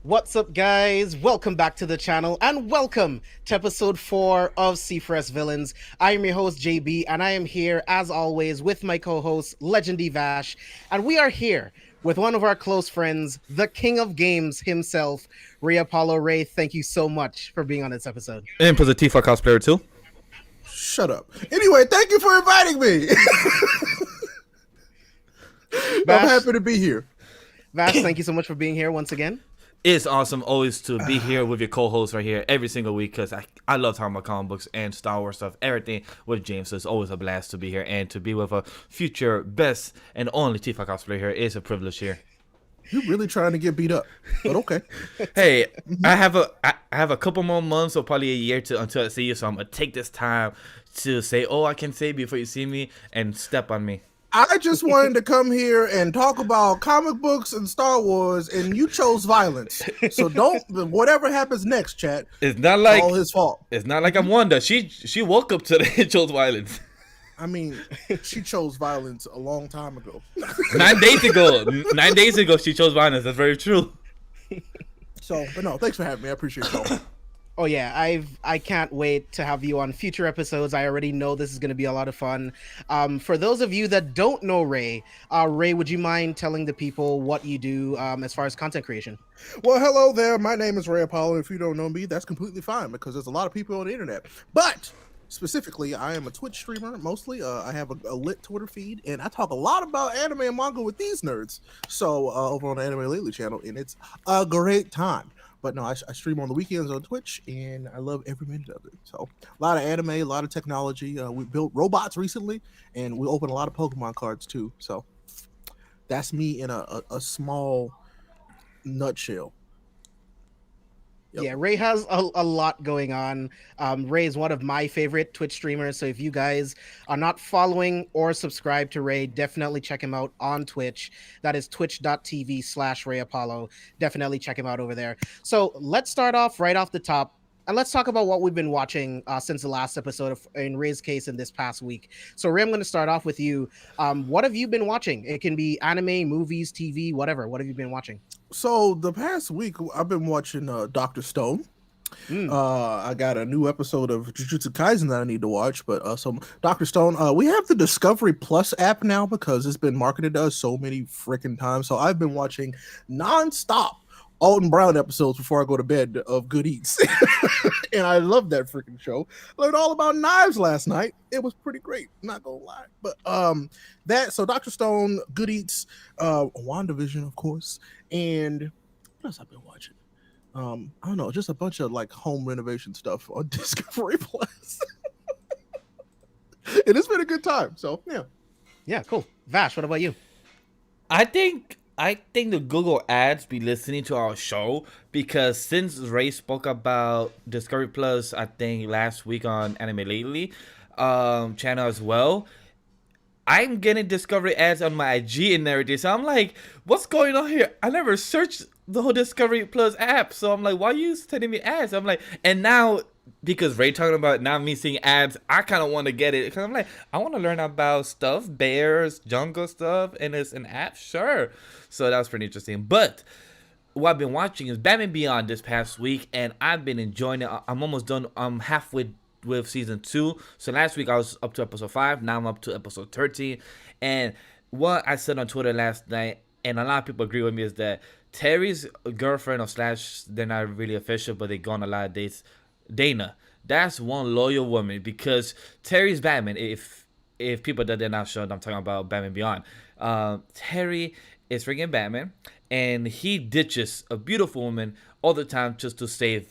What's up, guys? Welcome back to the channel and welcome to episode 4 of C4S Villains. I am your host, JB, and I am here, as always, with my co-host, Legendy Vash. And we are here with one of our close friends, the king of games himself, RayApollo. Ray, thank you so much for being on this episode. And for the T4 cosplayer too. Shut up. Anyway, thank you for inviting me. I'm happy to be here. Vash, thank you so much for being here once again. It's awesome always to be here with your co-host right here every single week because I love talking about comic books and Star Wars stuff, everything with James. So it's always a blast to be here and to be with a future best and only T4 cosplayer here is a privilege here. You're really trying to get beat up, but okay. Hey, I have a couple more months or probably a year until I see you, so I'm gonna take this time to say, I can save you before you see me and step on me. I just wanted to come here and talk about comic books and Star Wars, and you chose violence. So whatever happens next, chat, it's not like all his fault. It's not like I'm Wanda. She woke up today and chose violence. I mean, she chose violence a long time ago. 9 days ago. 9 days ago, she chose violence. That's very true. So, but no, thanks for having me. I appreciate it. Oh yeah, I can't wait to have you on future episodes. I already know this is going to be a lot of fun. For those of you that don't know Ray, Ray, would you mind telling the people what you do as far as content creation? Well, hello there. My name is RayApollo. If you don't know me, that's completely fine because there's a lot of people on the internet. But specifically, I am a Twitch streamer mostly. I have a lit Twitter feed, and I talk a lot about anime and manga with these nerds. So over on the Anime Lately channel, and it's a great time. But no, I stream on the weekends on Twitch, and I love every minute of it. So a lot of anime, a lot of technology. We built robots recently, and we opened a lot of Pokemon cards too. So that's me in a small nutshell. Yep. Yeah, Ray has a lot going on. Ray is one of my favorite Twitch streamers. So if you guys are not following or subscribed to Ray, definitely check him out on Twitch. That is twitch.tv/RayApollo. Definitely check him out over there. So let's start off right off the top. And let's talk about what we've been watching since the last episode in Ray's case in this past week. So Ray, I'm going to start off with you. What have you been watching? It can be anime, movies, TV, whatever. What have you been watching? So the past week, I've been watching Dr. Stone. I got a new episode of Jujutsu Kaisen that I need to watch. But so Dr. Stone, we have the Discovery Plus app now because it's been marketed to us so many freaking times. So I've been watching nonstop Alton Brown episodes before I go to bed of Good Eats. And I love that freaking show. Learned all about knives last night. It was pretty great, not gonna lie. But so Dr. Stone, Good Eats, WandaVision, of course, and what else I've been watching? I don't know, just a bunch of like home renovation stuff on Discovery Plus. And it's been a good time. So yeah, cool. Vash, what about you? I think the Google ads be listening to our show because since Ray spoke about Discovery Plus, I think last week on Anime Lately channel as well, I'm getting Discovery ads on my IG and everything. So I'm like, what's going on here? I never searched the whole Discovery Plus app. So I'm like, why are you sending me ads? I'm like, and now because Ray talking about now me seeing ads, I kind of want to get it because I'm like, I want to learn about stuff, bears, jungle stuff, and it's an app, sure. So that was pretty interesting. But what I've been watching is Batman Beyond this past week, and I've been enjoying it. I'm almost done. I'm halfway with season 2. So last week I was up to episode 5. Now I'm up to episode 13. And what I said on Twitter last night, and a lot of people agree with me, is that Terry's girlfriend or slash, they're not really official, but they go on a lot of dates. Dana, that's one loyal woman because Terry's Batman. If people that they're not sure, I'm talking about Batman Beyond. Terry is freaking Batman, and he ditches a beautiful woman all the time just to save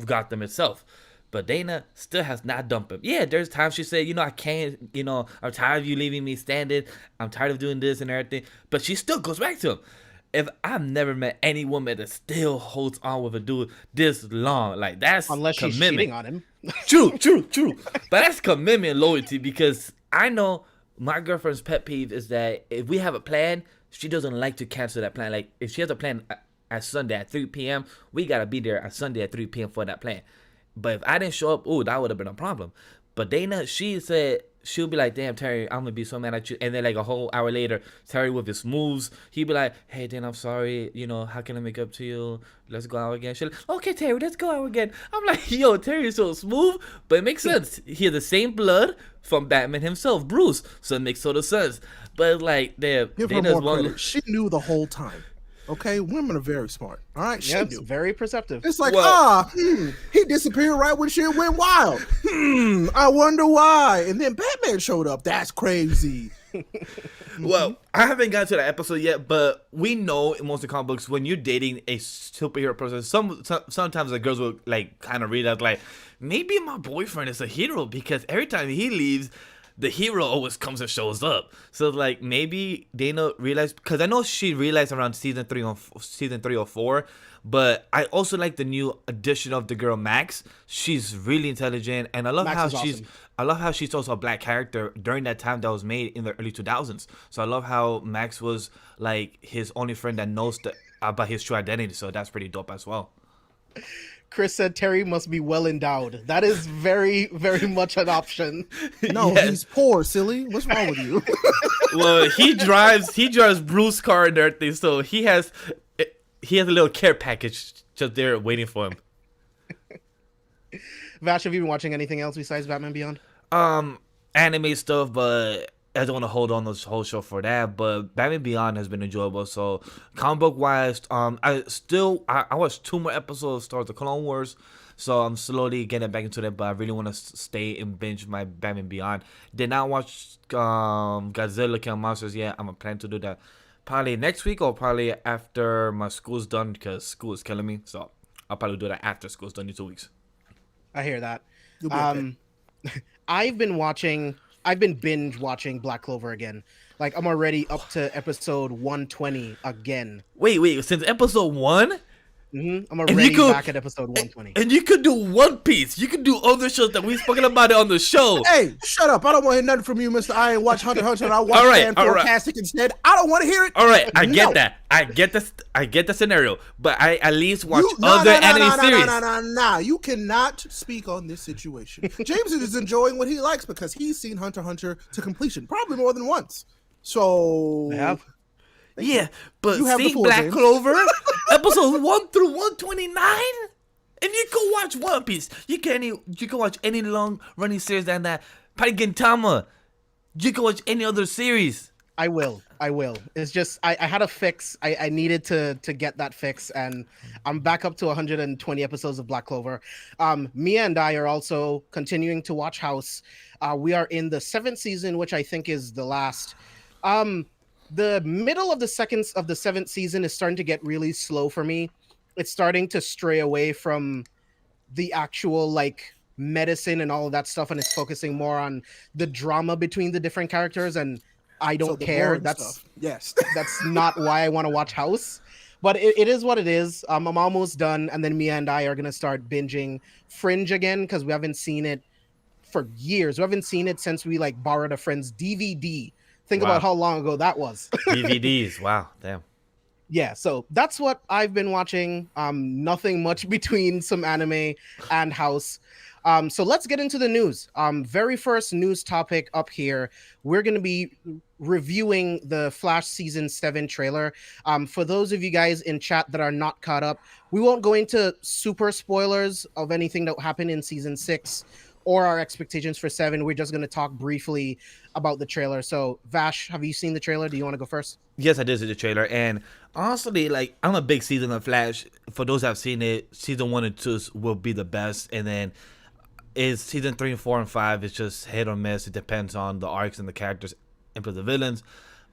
Gotham itself. But Dana still has not dumped him. Yeah, there's times she said, I can't, I'm tired of you leaving me standing. I'm tired of doing this and everything. But she still goes back to him. If I've never met any woman that still holds on with a dude this long, like that's unless she's cheating on him. True. But that's commitment and loyalty because I know my girlfriend's pet peeve is that if we have a plan, she doesn't like to cancel that plan. Like if she has a plan at Sunday at 3 p.m., we gotta be there at Sunday at 3 p.m. for that plan. But if I didn't show up, that would have been a problem. But Dana, she said she'll be like, "Damn, Terry, I'm gonna be so mad at you." And then like a whole hour later, Terry with his moves, he'd be like, "Hey, Dana, I'm sorry. You know, how can I make up to you? Let's go out again." She's like, "Okay, Terry, let's go out again." I'm like, "Yo, Terry's so smooth," but it makes sense. He has the same blood from Batman himself, Bruce, so it makes total sense. But like, Give her Dana's more one. credit. She knew the whole time. Okay, women are very smart. All right, she Yes, knew. very perceptive. It's like, he disappeared right when shit went wild. I wonder why. And then Batman showed up. That's crazy. Well, I haven't gotten to that episode yet, but we know in most of the comic books when you're dating a superhero person, sometimes the girls will like kind of read out like, maybe my boyfriend is a hero because every time he leaves, the hero always comes and shows up. So like maybe Dana realized, because I know she realized around season 3 or 4. But I also like the new addition of the girl Max. She's really intelligent, and I love Max how is awesome. I love how she's also a black character during that time that was made in the early 2000s. So I love how Max was like his only friend that knows about his true identity. So that's pretty dope as well. Chris said Terry must be well endowed. That is very, very much an option. No, Yes. he's poor, silly. What's wrong with you? Well, he drives Bruce's car and everything, so he has a little care package just there waiting for him. Vash, have you been watching anything else besides Batman Beyond? Anime stuff, but I don't want to hold on this whole show for that. But Batman Beyond has been enjoyable. So comic book wise, I watched 2 more episodes of Star Wars: The Clone Wars. So I'm slowly getting back into that, but I really want to stay and binge my Batman Beyond. Did not watch Godzilla King of Monsters yet. I'm planning to do that probably next week or probably after my school's done, because school is killing me. So I'll probably do that after school's done in 2 weeks. I hear that. You'll be okay. I've been binge watching Black Clover again. Like I'm already up to episode 120 again. Wait, since episode 1? I'm already back at episode 120. And you could do One Piece. You could do other shows that we've spoken about it on the show. Hey, shut up. I don't want to hear nothing from you, Mr. I ain't watch Hunter x Hunter and I watch Fan Forecastic instead. I don't want to hear it. All right, I get that. I get the scenario. But I at least watch other anime series. No. You cannot speak on this situation. James is enjoying what he likes because he's seen Hunter x Hunter to completion, probably more than once. So... I have. Yeah, but You have the see floor, Black James. Clover, episodes 1 through 129? And you can watch One Piece. You can watch any long running series than that. Probably Gintama. You can watch any other series. I will. It's just I had a fix. I needed to get that fix, and I'm back up to 120 episodes of Black Clover. Mia and I are also continuing to watch House. We are in the 7th season, which I think is the last. The middle of the 7th season is starting to get really slow for me. It's starting to stray away from the actual like medicine and all of that stuff, and it's focusing more on the drama between the different characters, and I don't care. That's not why I want to watch House, but it is what it is. I'm almost done, and then Mia and I are gonna start binging Fringe again because we haven't seen it for years. We haven't seen it since we like borrowed a friend's DVD. Think about how long ago that was. DVDs, wow, damn. Yeah, so that's what I've been watching. Nothing much between some anime and House. So let's get into the news. Very first news topic up here. We're going to be reviewing the Flash Season 7 trailer. For those of you guys in chat that are not caught up, we won't go into super spoilers of anything that happened in Season 6 or our expectations for 7. We're just going to talk briefly about the trailer. So, Vash, have you seen the trailer? Do you want to go first? Yes, I did see the trailer, and honestly, like, I'm a big season of Flash. For those that have seen it, season 1 and 2 will be the best, and then is season 3 and 4 and 5 is just hit or miss. It depends on the arcs and the characters and the villains.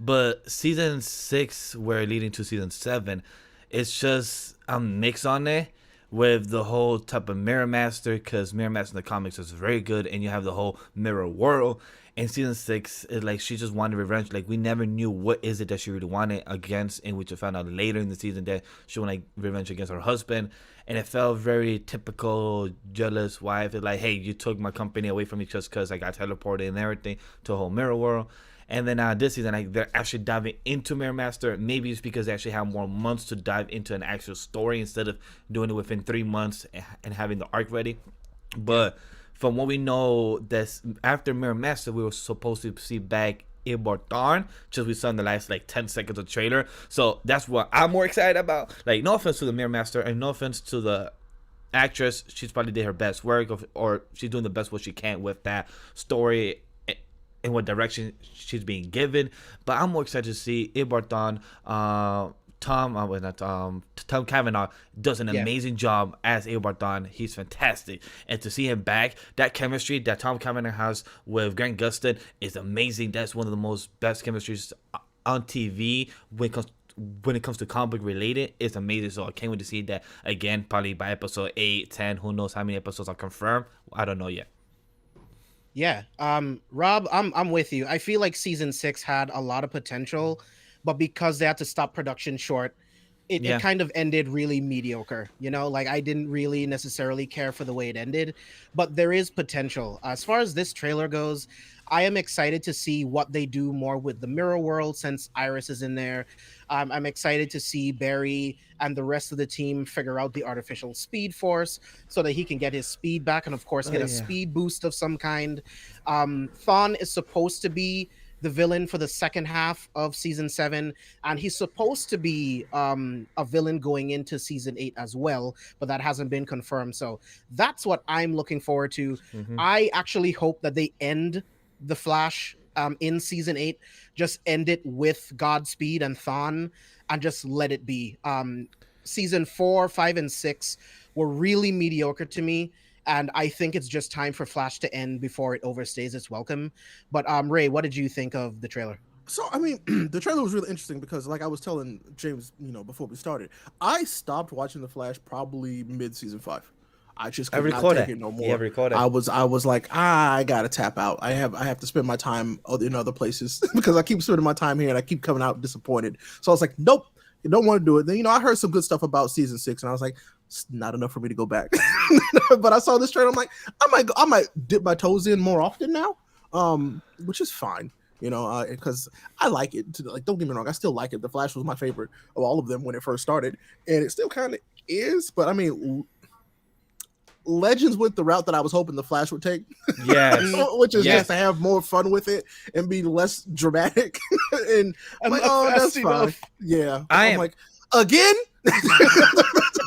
But season 6, we're leading to season 7, it's just a mix on it with the whole type of Mirror Master, because Mirror Master in the comics is very good, and you have the whole mirror world. And season 6 is like she just wanted revenge. Like, we never knew what is it that she really wanted against, and we just found out later in the season that she wanted like revenge against her husband. And it felt very typical jealous wife. It's like, hey, you took my company away from me just because I got teleported and everything to a whole mirror world. And then this season, like, they're actually diving into Mirror Master. Maybe it's because they actually have more months to dive into an actual story instead of doing it within 3 months and having the arc ready. But from what we know, this after Mirror Master, we were supposed to see back Ilba Thorn, just we saw in the last like 10 seconds of the trailer. So that's what I'm more excited about. Like, no offense to the Mirror Master and no offense to the actress, she's probably did her best work or she's doing the best what she can with that story in what direction she's being given. But I'm more excited to see Ilba Thorn. Tom Cavanaugh does an amazing job as Ilba Thorn. He's fantastic, and to see him back, that chemistry that Tom Cavanaugh has with Grant Gustin is amazing. That's one of the most best chemistries on TV when it comes to comic book related. It's amazing. So I can't wait to see that again, probably by episode 8, 10, who knows how many episodes are confirmed. I don't know yet. Yeah. Rob, I'm with you. I feel like season 6 had a lot of potential, but because they had to stop production short, it kind of ended really mediocre. You know, like I didn't really necessarily care for the way it ended, but there is potential. As far as this trailer goes, I am excited to see what they do more with the mirror world since Iris is in there. I'm excited to see Barry and the rest of the team figure out the artificial speed force so that he can get his speed back and, of course, get a speed boost of some kind. Thawne is supposed to be the villain for the second half of season 7, and he's supposed to be a villain going into season 8 as well, but that hasn't been confirmed. So that's what I'm looking forward to. I actually hope that they end the Flash in season 8, just end it with Godspeed and Thawne and just let it be. Season 4, 5, and 6 were really mediocre to me, and I think it's just time for Flash to end before it overstays its welcome. But Ray, what did you think of the trailer? So, I mean, the trailer was really interesting because, like I was telling James, before we started, I stopped watching The Flash probably mid-season 5. I just could not take it no more. I was like, I gotta tap out. I have to spend my time in other places because I keep spending my time here and I keep coming out disappointed. So I was like, nope, you don't want to do it. Then I heard some good stuff about season 6, and I was like, it's not enough for me to go back. But I saw this trailer. I'm like, I might dip my toes in more often now, which is fine. Because I like it. Don't get me wrong, I still like it. The Flash was my favorite of all of them when it first started, and it still kind of is. But I mean, Legends went the route that I was hoping the Flash would take. Yes. Which is just to have more fun with it and be less dramatic. And I'm like, oh, that's fine. Yeah. I'm like, again?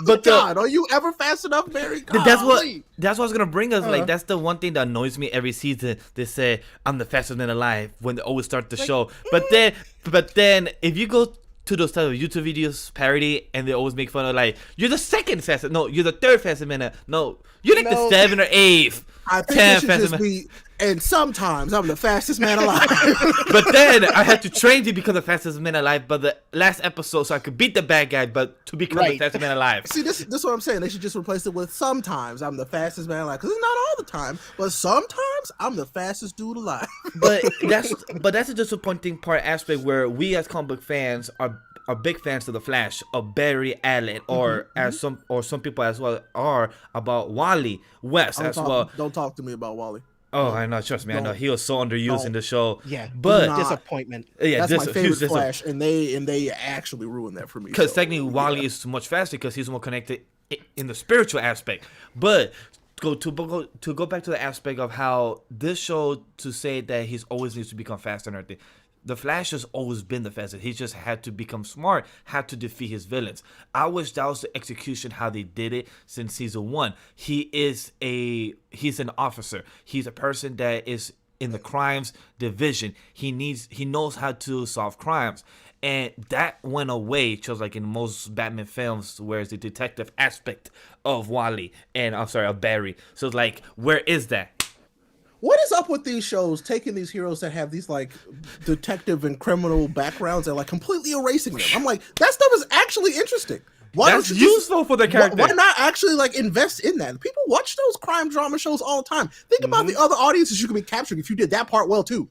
But God, are you ever fast enough, Barry? That's what I was gonna bring us. Like, that's the one thing that annoys me every season. They say I'm the fastest man alive when they always start the show. But then if you go to those type of YouTube videos parody and they always make fun of like, you're the second fastest. No, you're the third fastest man. No, you're like the 7th or 8th. I think it should just be, and sometimes I'm the fastest man alive. But then I had to train to become the fastest man alive. But the last episode, so I could beat the bad guy, but to become the fastest man alive. See, this is what I'm saying. They should just replace it with sometimes I'm the fastest man alive, because it's not all the time, but sometimes I'm the fastest dude alive. But that's a disappointing part aspect where we as comic book fans are big fans of the Flash, of Barry Allen, or some people as well are about Wally West as well. Don't talk to me about Wally. Oh, I know. Trust me, I know. He was so underused in the show. Yeah, but disappointment. Yeah, that's my favorite Flash, and they actually ruined that for me. Because technically, Wally is much faster because he's more connected in the spiritual aspect. But to go back to the aspect of how this show, to say that he's always needs to become faster and everything. The Flash has always been the fastest. He just had to become smart, had to defeat his villains. I wish that was the execution how they did it since season 1. He's an officer. He's a person that is in the crimes division. He knows how to solve crimes. And that went away, just like in most Batman films, where it's the detective aspect of Wally and of Barry. So it's like, where is that? What is up with these shows taking these heroes that have these like detective and criminal backgrounds and like completely erasing them? I'm like, that stuff is actually interesting. That's useful for the character. Why not actually like invest in that? People watch those crime drama shows all the time. Think about the other audiences you could be capturing if you did that part well too.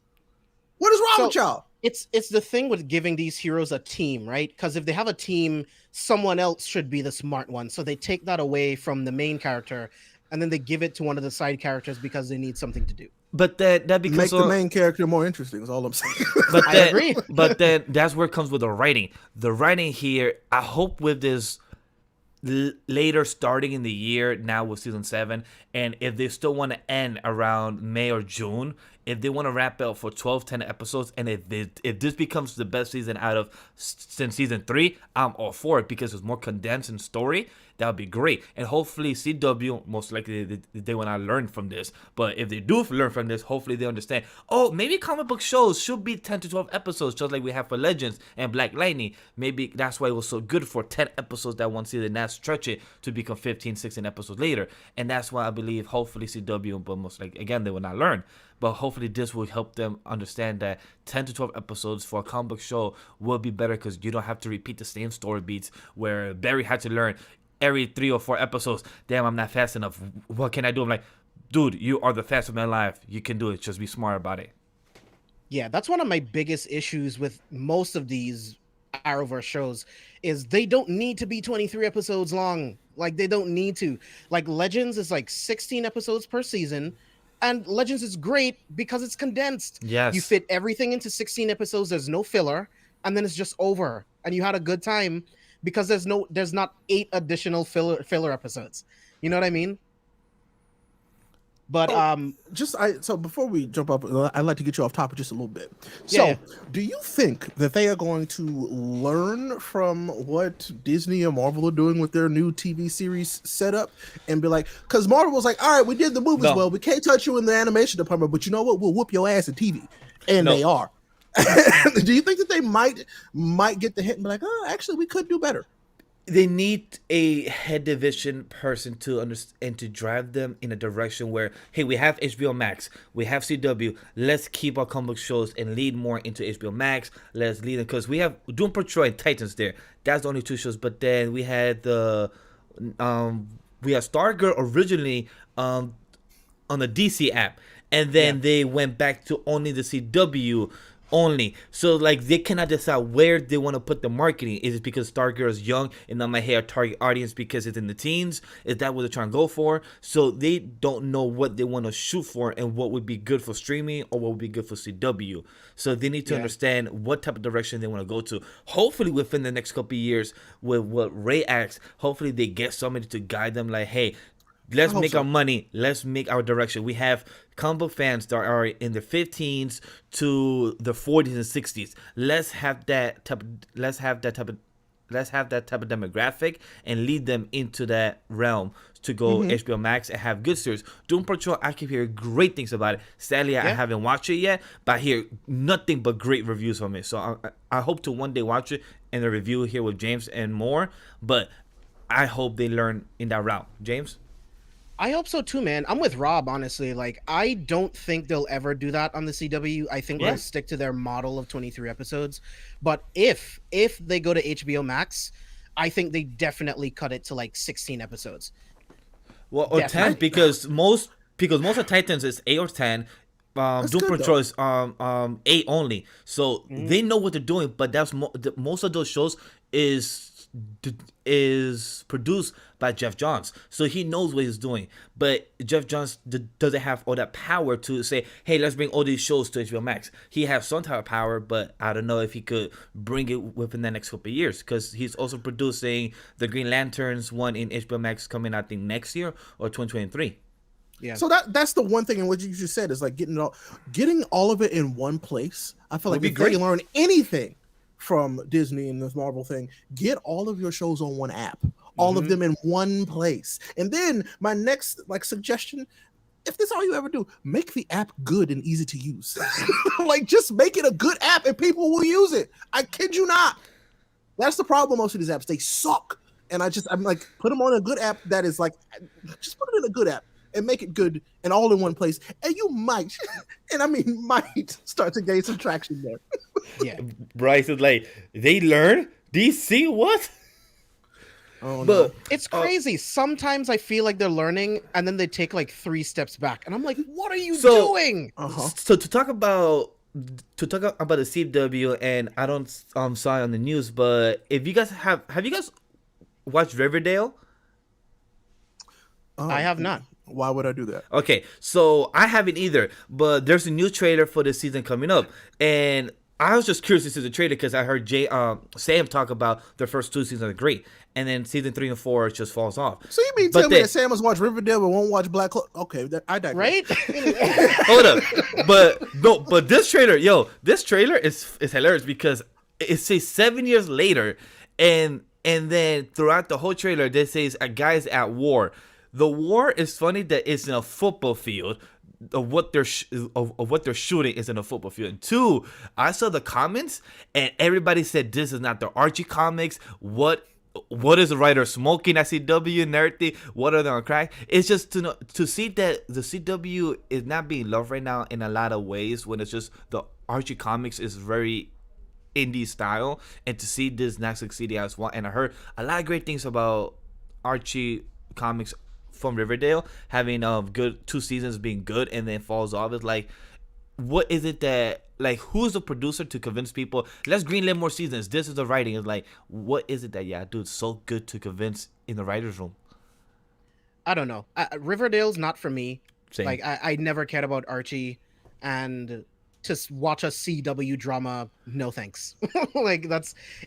What is wrong with y'all? It's the thing with giving these heroes a team, right? Because if they have a team, someone else should be the smart one. So they take that away from the main character, and then they give it to one of the side characters because they need something to do. But that becomes make the main character more interesting. Is all I'm saying. But I agree. But then that's where it comes with the writing. The writing here, I hope with this later starting in the year now with season 7, and if they still want to end around May or June, if they want to wrap it up for 12-10 episodes, and if this becomes the best season out of since season 3, I'm all for it because it's more condensed in story. That would be great. And hopefully CW, most likely they will not learn from this, but if they do learn from this, hopefully they understand, oh, maybe comic book shows should be 10 to 12 episodes just like we have for Legends and Black Lightning. Maybe that's why it was so good for 10 episodes that one season, not stretch it to become 15, 16 episodes later. And that's why I believe hopefully CW, but most like again they will not learn, but hopefully this will help them understand that 10 to 12 episodes for a comic book show will be better because you don't have to repeat the same story beats where Barry had to learn every 3 or 4 episodes. Damn, I'm not fast enough. What can I do? I'm like, dude, you are the fastest man alive. You can do it. Just be smart about it. Yeah, that's one of my biggest issues with most of these Arrowverse shows is they don't need to be 23 episodes long. Like they don't need to. Like Legends is like 16 episodes per season, and Legends is great because it's condensed. Yes. You fit everything into 16 episodes. There's no filler, and then it's just over, and you had a good time because there's not 8 additional filler episodes. You know what I mean? But so before we jump up, I'd like to get you off topic just a little bit. So, do you think that they are going to learn from what Disney and Marvel are doing with their new TV series setup and be like, because Marvel was like, all right, we did the movies well, we can't touch you in the animation department, but you know what? We'll whoop your ass in TV, and they are. Do you think that they might get the hint and be like, oh, actually, we could do better? They need a head division person to understand and to drive them in a direction where, hey, we have HBO Max, we have CW, let's keep our comic book shows and lead more into HBO Max. Let's lead them because we have Doom Patrol and Titans there. That's the only 2 shows. But then we had Stargirl originally on the DC app, and then they went back to only the CW only. So like they cannot decide where they want to put the marketing. Is it because Stargirl is young and not my hair target audience because it's in the teens? Is that what they're trying to go for? So they don't know what they want to shoot for and what would be good for streaming or what would be good for CW. So they need to understand what type of direction they want to go to. Hopefully within the next couple of years with what Ray asks, hopefully they get somebody to guide them like, hey, let's make our money. Let's make our direction. We have comic book fans that are in the 15s to the 40s and 60s. Let's have that type of demographic and lead them into that realm to go HBO Max and have good series. Doom Patrol, I keep hearing great things about it. Sadly, I haven't watched it yet, but I hear nothing but great reviews from it. So I hope to one day watch it and the review here with James and more. But I hope they learn in that route. James? I hope so too, man. I'm with Rob, honestly. Like, I don't think they'll ever do that on the CW. I think they'll stick to their model of 23 episodes. But if they go to HBO Max, I think they definitely cut it to like 16 episodes. Well, or definitely. 10 because most of Titans is 8 or 10. Doom Patrol is 8 only. So they know what they're doing, but that's most of those shows is produced by Jeff Johns, so he knows what he's doing. But Jeff Johns doesn't have all that power to say, hey, let's bring all these shows to HBO Max. He has some type of power, but I don't know if he could bring it within the next couple of years because he's also producing the Green Lanterns one in HBO Max coming, I think, next year or 2023. Yeah. So that's the one thing in what you just said is like getting all of it in one place. I feel like if they learn anything from Disney and this Marvel thing, get all of your shows on one app, all of them in one place. And then my next suggestion, if this is all you ever do, make the app good and easy to use. Like just make it a good app and people will use it. I kid you not. That's the problem with most of these apps. They suck. And I'm like, put them on a good app that is like, just put it in a good app and make it good and all in one place. And you might, and I mean might, start to gain some traction there. Yeah. Bryce is like, they learn DC what? Oh, but no. It's crazy. Sometimes I feel like they're learning and then they take like 3 steps back. And I'm like, what are you doing? So to talk about the CW, and I don't saw it on the news, but if you guys have you guys watched Riverdale? I have not. Why would I do that? Okay, so I haven't either, but there's a new trailer for the season coming up, and I was just curious to see the trailer because I heard Sam talk about the first 2 seasons are great, and then season 3 and 4 just falls off. So you mean tell me that Sam has watched Riverdale but won't watch Black Clover? Okay, I digress. Right? Hold up, but this trailer, is hilarious because it says 7 years later, and then throughout the whole trailer, this says a guy's at war. The war is funny that it's in a football field. Of what they're shooting is in a football field. And 2, I saw the comments and everybody said this is not the Archie comics. What is the writer smoking at CW and everything? What are they on crack? It's just to see that the CW is not being loved right now in a lot of ways when it's just the Archie comics is very indie style, and to see this not succeeding as well. And I heard a lot of great things about Archie comics from Riverdale having good 2 seasons being good and then falls off. It's like, what is it that, like, who's the producer to convince people let's greenlit more seasons? This is the writing. It's like, what is it that dude, it's so good to convince in the writer's room? I don't know. Riverdale's not for me. Same. Like I never cared about Archie, and to watch a CW drama, no thanks. Like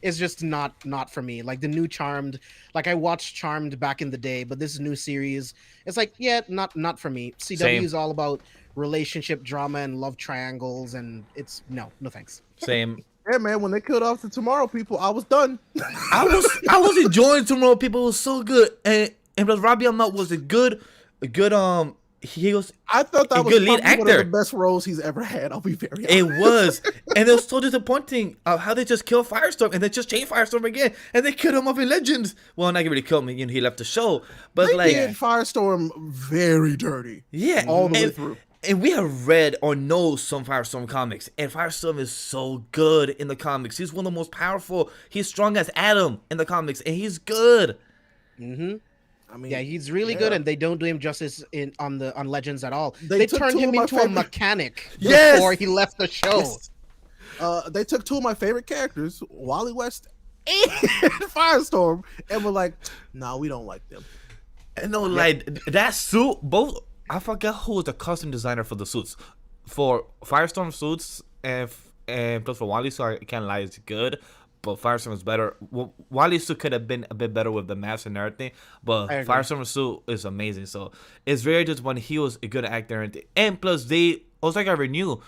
it's just not for me. Like the new Charmed, like I watched Charmed back in the day, but this new series, it's like, yeah, not for me. CW is all about relationship drama and love triangles, and it's no thanks. Same. Yeah, man, when they killed off the Tomorrow People, I was done. I was enjoying Tomorrow People. It was so good, and plus Robbie Amell was a good he was. I thought that was good lead actor. One of the best roles he's ever had. I'll be very honest. It was, and it was so disappointing how they just killed Firestorm and they just changed Firestorm again, and they killed him off in Legends. Well, not really killed him. He left the show, but they did Firestorm very dirty. Yeah, all the way through. And we have read or know some Firestorm comics, and Firestorm is so good in the comics. He's one of the most powerful. He's strong as Adam in the comics, and he's good. Mm-hmm. I mean, yeah, he's really good, and they don't do him justice on Legends at all. They turned him into a mechanic before he left the show. Yes. They took 2 of my favorite characters, Wally West and Firestorm, and were like, "No, we don't like them." And no, like that suit. Both I forget who was the costume designer for the suits, for Firestorm suits, and plus for Wally. So I can't lie, it's good. But Firestorm is better. Well, Wally's suit could have been a bit better with the mask and everything, but Firestorm's suit is amazing. So it's very just when he was a good actor, and plus they also got renewed.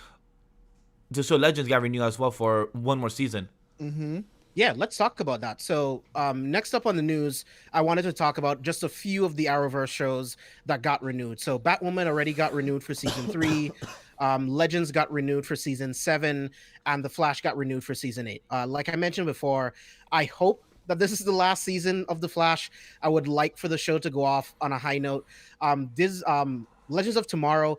The show Legends got renewed as well for 1 more season. Mm-hmm. Yeah, let's talk about that. So next up on the news, I wanted to talk about just a few of the Arrowverse shows that got renewed. So Batwoman already got renewed for season 3. Legends got renewed for season 7, and The Flash got renewed for season 8. Like I mentioned before, I hope that this is the last season of The Flash. I would like for the show to go off on a high note. This Legends of Tomorrow,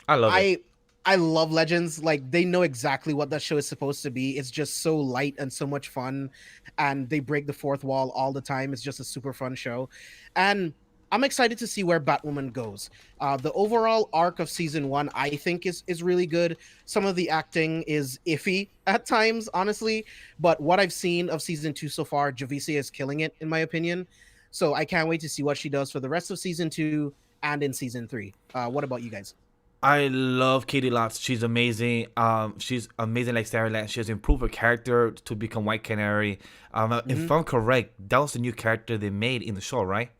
I love it. I love Legends. Like, they know exactly what that show is supposed to be. It's just so light and so much fun, and they break the fourth wall all the time. It's just a super fun show, and I'm excited to see where Batwoman goes. The overall arc of season 1, I think, is really good. Some of the acting is iffy at times, honestly, but what I've seen of season 2 so far, Javicia is killing it, in my opinion. So I can't wait to see what she does for the rest of season 2 and in season 3. What about you guys? I love Katie Lotz. She's amazing. She's amazing like Sarah Lance. She has improved her character to become White Canary. If I'm correct, that was the new character they made in the show, right?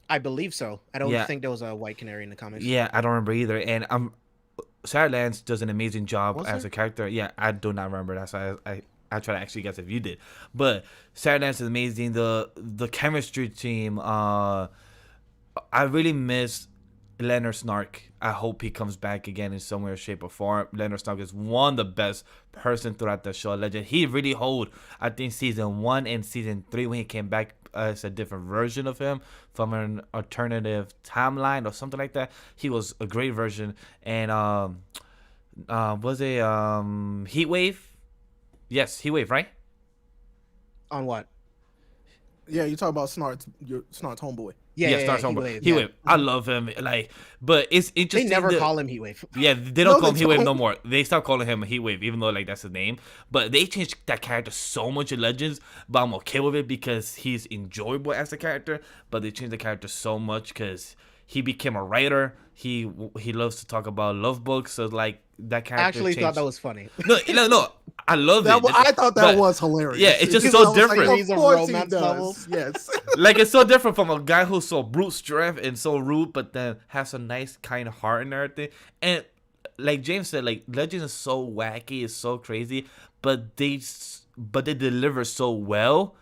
I believe so. I don't think there was a White Canary in the comics. Yeah, I don't remember either. And Sarah Lance does an amazing job as a character. Yeah, I do not remember. That's why I try to actually guess if you did. But Sarah Lance is amazing. The chemistry team. I really miss Leonard Snark. I hope he comes back again in some way, shape, or form. Leonard Snark is one of the best person throughout the show. Legend. He really hold, I think, season 1 and season 3 when he came back as a different version of him from an alternative timeline or something like that. He was a great version. And was it Heatwave? Yes, Heatwave, right? On what? Yeah, you're talking about Snart's homeboy. Yeah, Heatwave. Heatwave. I love him. Like, but it's interesting. They never call him Heatwave. Yeah, they don't call him Heatwave no more. They stopped calling him Heatwave, even though like that's his name. But they changed that character so much in Legends. But I'm okay with it because he's enjoyable as a character. But they changed the character so much because he became a writer. He loves to talk about love books. So like that I character actually changed. thought that was funny. No. I love it. I thought that But- was hilarious. Yeah, it's just Because so I was like, different. Series of of course he romance does. novels. Yes. Like it's so different from a guy who's so brute strength and so rude, but then has a nice kind of heart and everything. And like James said, like Legends is so wacky, it's so crazy, but they deliver so well.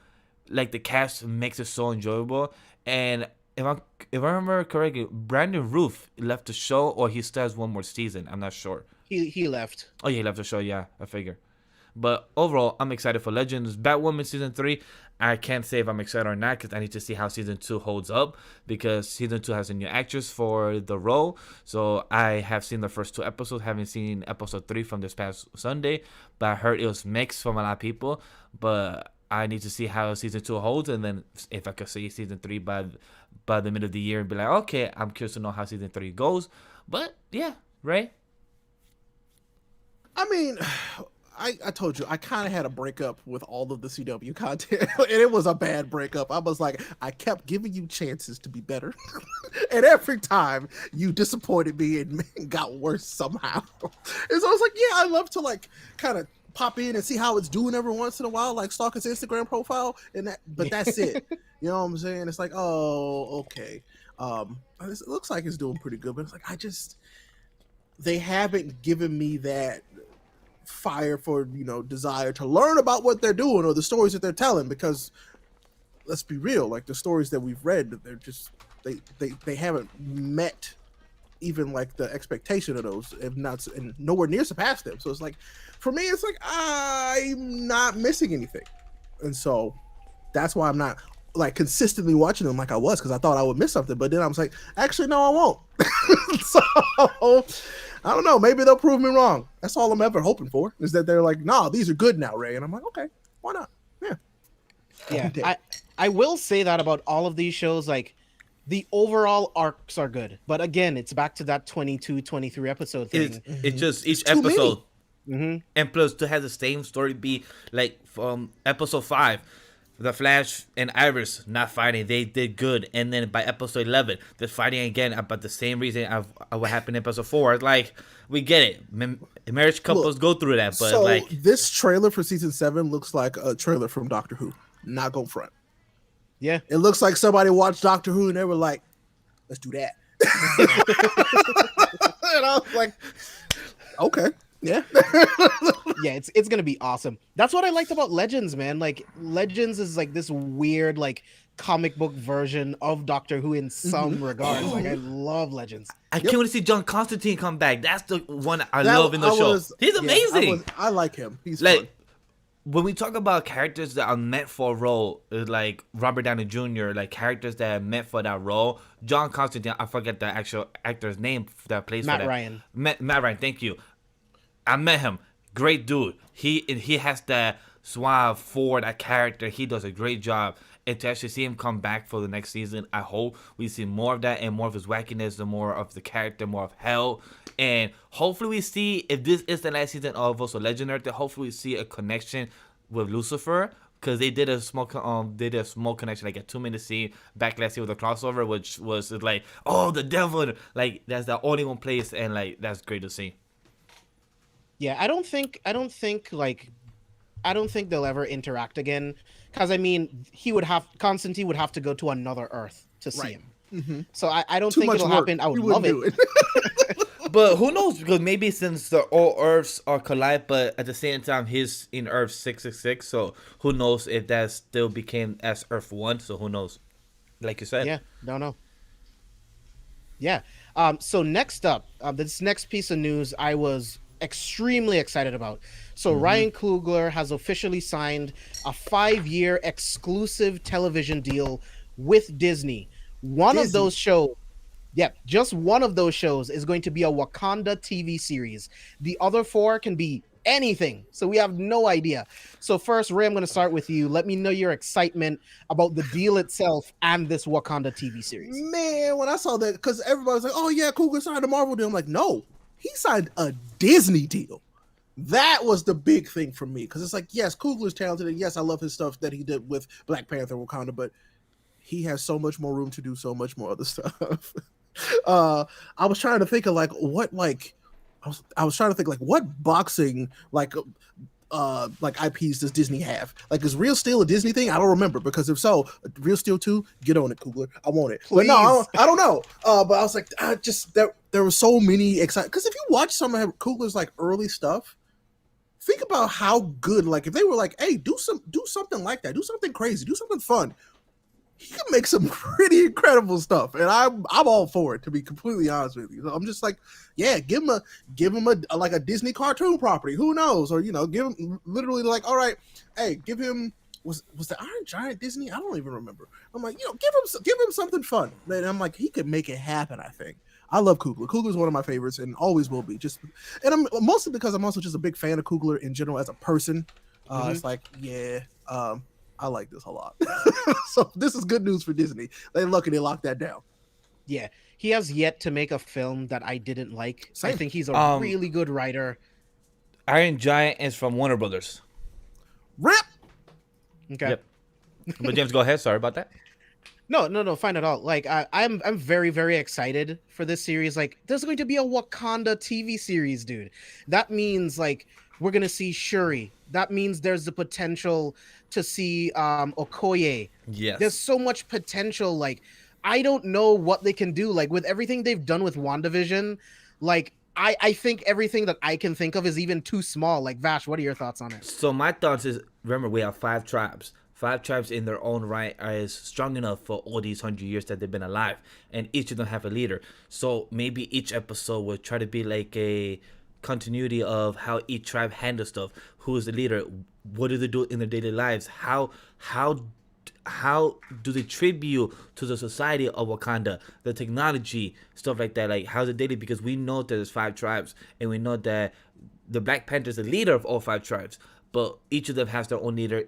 Like the cast makes it so enjoyable. And if I remember correctly, Brandon Roof left the show, or he still has one more season. I'm not sure. He left. Oh yeah, he left the show. Yeah, I figure. But overall, I'm excited for Legends. Batwoman season 3, I can't say if I'm excited or not because I need to see how season 2 holds up because season 2 has a new actress for the role. So I have seen the first 2 episodes, haven't seen episode 3 from this past Sunday, but I heard it was mixed from a lot of people. But I need to see how season 2 holds, and then if I could see season 3 by the middle of the year and be like, okay, I'm curious to know how season 3 goes. But yeah, Ray? I mean, I told you, I kind of had a breakup with all of the CW content, and it was a bad breakup. I was like, I kept giving you chances to be better, and every time you disappointed me and got worse somehow. And so I was like, yeah, I love to like kind of pop in and see how it's doing every once in a while, like stalk his Instagram profile, and but that's it. You know what I'm saying? It's like, oh, okay. It looks like it's doing pretty good, but it's like they haven't given me that fire for desire to learn about what they're doing or the stories that they're telling, because let's be real, like the stories that we've read, they're just they haven't met even like the expectation of those, if not, and nowhere near surpassed them. So it's like, for me, it's like I'm not missing anything, and so that's why I'm not like consistently watching them like I was, because I thought I would miss something, but then I was like, actually no, I won't. So I don't know, maybe they'll prove me wrong. That's all I'm ever hoping for, is that they're like, nah, these are good now, Ray. And I'm like, okay, why not? Yeah, I will say that about all of these shows, like the overall arcs are good, but again, it's back to that 22 23 episode thing. It's just each It's too many. episode. Mm-hmm. And plus, to have the same story be like from episode 5, the Flash and Iris not fighting, they did good, and then by episode 11, they're fighting again about the same reason of what happened in episode 4. It's like, we get it. Marriage couples go through that, but so like this trailer for season 7 looks like a trailer from Doctor Who. Not go front. Yeah, It looks like somebody watched Doctor Who and they were like, let's do that. And I was like, okay. Yeah. yeah, it's gonna be awesome. That's what I liked about Legends, man. Like Legends is like this weird like comic book version of Doctor Who in some regards. Like I love Legends. I can't wait to see John Constantine come back. That's the one I love in the show. He's amazing. I like him. He's Like, fun. when we talk about characters that are meant for a role, like Robert Downey Jr., like characters that are meant for that role, John Constantine, I forget the actual actor's name that plays Matt for that. Ryan. Matt Ryan, thank you. I met him. Great dude. He has that suave for that character. He does a great job. And to actually see him come back for the next season, I hope we see more of that and more of his wackiness, the more of the character, more of hell. And hopefully we see, if this is the last season of also Legendary, hopefully we see a connection with Lucifer, because they did a small connection like a 2-minute scene back last year with a crossover, which was like, oh, the devil, like that's the only one place, and like that's great to see. Yeah, I don't think they'll ever interact again, because I mean Constantine would have to go to another Earth to see him. Mm-hmm. So I don't Too think much it'll work. happen. I would You love wouldn't it. do it. But who knows? Because maybe since all Earths are collide, but at the same time he's in Earth 666, so who knows if that still became as Earth 1? So who knows? Like you said. Yeah, don't know. Yeah. So next up, this next piece of news I was extremely excited about. So Ryan Coogler has officially signed a 5-year exclusive television deal with Disney. One of those shows, just one of those shows is going to be a Wakanda TV series. The other 4 can be anything. So we have no idea. So first, Ray, I'm going to start with you. Let me know your excitement about the deal itself and this Wakanda TV series. Man, when I saw that, because everybody was like, oh yeah, Coogler signed a Marvel deal. I'm like, no, he signed a Disney deal. That was the big thing for me, because it's like, yes, Coogler's talented, and yes, I love his stuff that he did with Black Panther and Wakanda, but he has so much more room to do so much more other stuff. I was trying to think of like what like I was trying to think like what boxing like IPs does Disney have? Like, is Real Steel a Disney thing? I don't remember, because if so, Real Steel 2, get on it, Coogler. I want it. Please. But no, I don't know. But I was like, there were so many exciting, because if you watch some of Coogler's like early stuff, think about how good, like if they were like, hey, do something like that, do something crazy, do something fun. He can make some pretty incredible stuff, and I'm all for it, to be completely honest with you. So I'm just like, yeah, give him a like a Disney cartoon property. Who knows? Or give him literally like, all right, hey, give him was the Iron Giant Disney? I don't even remember. I'm like, give him something fun. And I'm like, he could make it happen. I think. I love Coogler. Coogler's one of my favorites and always will be. And I'm mostly because I'm also just a big fan of Coogler in general as a person. It's like, yeah. I like this a lot. So this is good news for Disney. They're lucky they locked that down. Yeah. He has yet to make a film that I didn't like. Same. I think he's a really good writer. Iron Giant is from Warner Brothers. Rip! Okay. Yep. But James, go ahead. Sorry about that. No, fine at all. Like I'm very, very excited for this series. Like, there's going to be a Wakanda TV series, dude. That means like we're gonna see Shuri. That means there's the potential to see Okoye. Yes. There's so much potential. Like, I don't know what they can do. Like, with everything they've done with WandaVision, like I think everything that I can think of is even too small. Like, Vash, what are your thoughts on it? So my thoughts is, remember, we have 5 tribes. 5 tribes in their own right is strong enough for all these 100 years that they've been alive, and each of them have a leader. So maybe each episode will try to be like a continuity of how each tribe handles stuff. Who is the leader? What do they do in their daily lives? How do they tribute to the society of Wakanda, the technology, stuff like that? Like, how's it daily? Because we know that there's 5 tribes, and we know that the Black Panther is the leader of all 5 tribes, but each of them has their own leader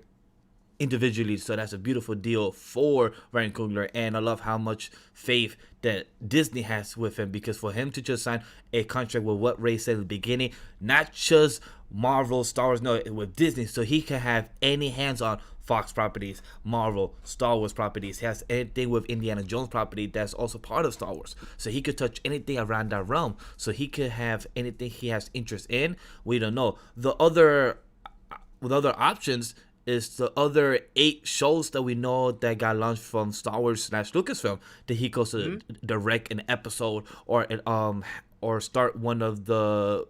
individually. So that's a beautiful deal for Ryan Coogler, and I love how much faith that Disney has with him, because for him to just sign a contract with what Ray said at the beginning, not just Marvel, Star Wars, no, with Disney, so he can have any hands on Fox properties, Marvel, Star Wars properties. He has anything with Indiana Jones property that's also part of Star Wars, so he could touch anything around that realm, so he could have anything he has interest in. We don't know the other options is the other 8 shows that we know that got launched from Star Wars / Lucasfilm that he goes to direct an episode or start one of the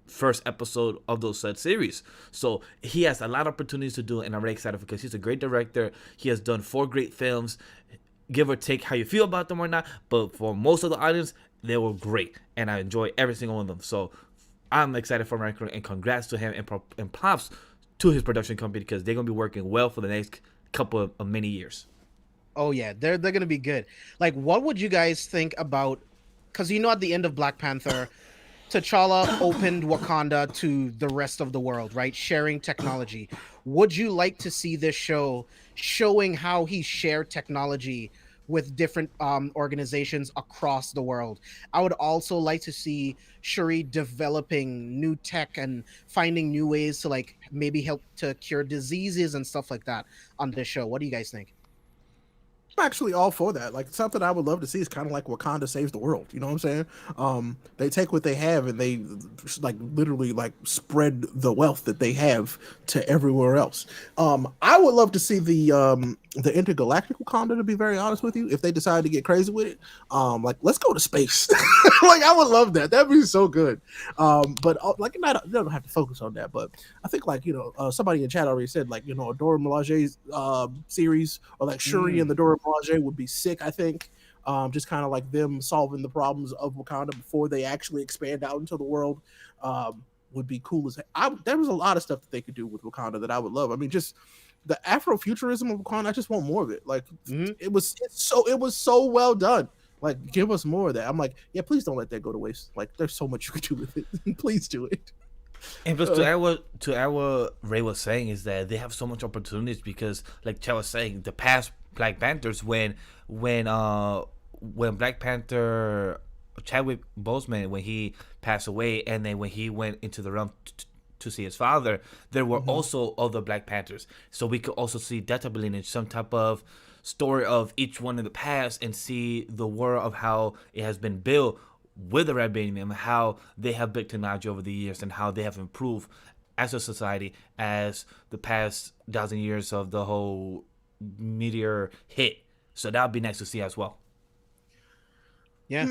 first episode of those said series. So he has a lot of opportunities to do, and I'm very excited because he's a great director. He has done 4 great films, give or take how you feel about them or not, but for most of the audience, they were great, and I enjoy every single one of them. So I'm excited for Ryan, and congrats to him, and props to his production company, because they're gonna be working well for the next couple of many years. Oh yeah, they're gonna be good. Like, what would you guys think about? Because at the end of Black Panther, T'Challa opened Wakanda to the rest of the world, right? Sharing technology. Would you like to see this show showing how he shared technology with different organizations across the world? I would also like to see Shuri developing new tech and finding new ways to like maybe help to cure diseases and stuff like that on this show. What do you guys think? I'm actually all for that. Like, something I would love to see is kind of like Wakanda saves the world. You know what I'm saying? They take what they have and they like literally like spread the wealth that they have to everywhere else. I would love to see the intergalactic Wakanda, to be very honest with you, if they decide to get crazy with it. Like, let's go to space. Like, I would love that. That'd be so good. But like, I don't have to focus on that. But I think like, somebody in chat already said like, a Dora Milaje's series, or like Shuri and the Dora Milaje would be sick, I think. Just kind of like them solving the problems of Wakanda before they actually expand out into the world would be cool as heck. There was a lot of stuff that they could do with Wakanda that I would love. I mean, just the Afrofuturism of Wakanda, I just want more of it. Like, it was so well done. Like, give us more of that. I'm like, yeah, please don't let that go to waste. Like, there's so much you could do with it. Please do it. And plus, to add what Ray was saying is that they have so much opportunities, because, like Chad was saying, the past Black Panthers, when Black Panther Chadwick Boseman, when he passed away, and then when he went into the realm to see his father, there were also other Black Panthers. So we could also see that type of lineage, some type of story of each one in the past, and see the world of how it has been built with the Vibranium, how they have built technology over the years and how they have improved as a society as the past 1,000 years of the whole meteor hit. So that would be nice to see as well. Yeah.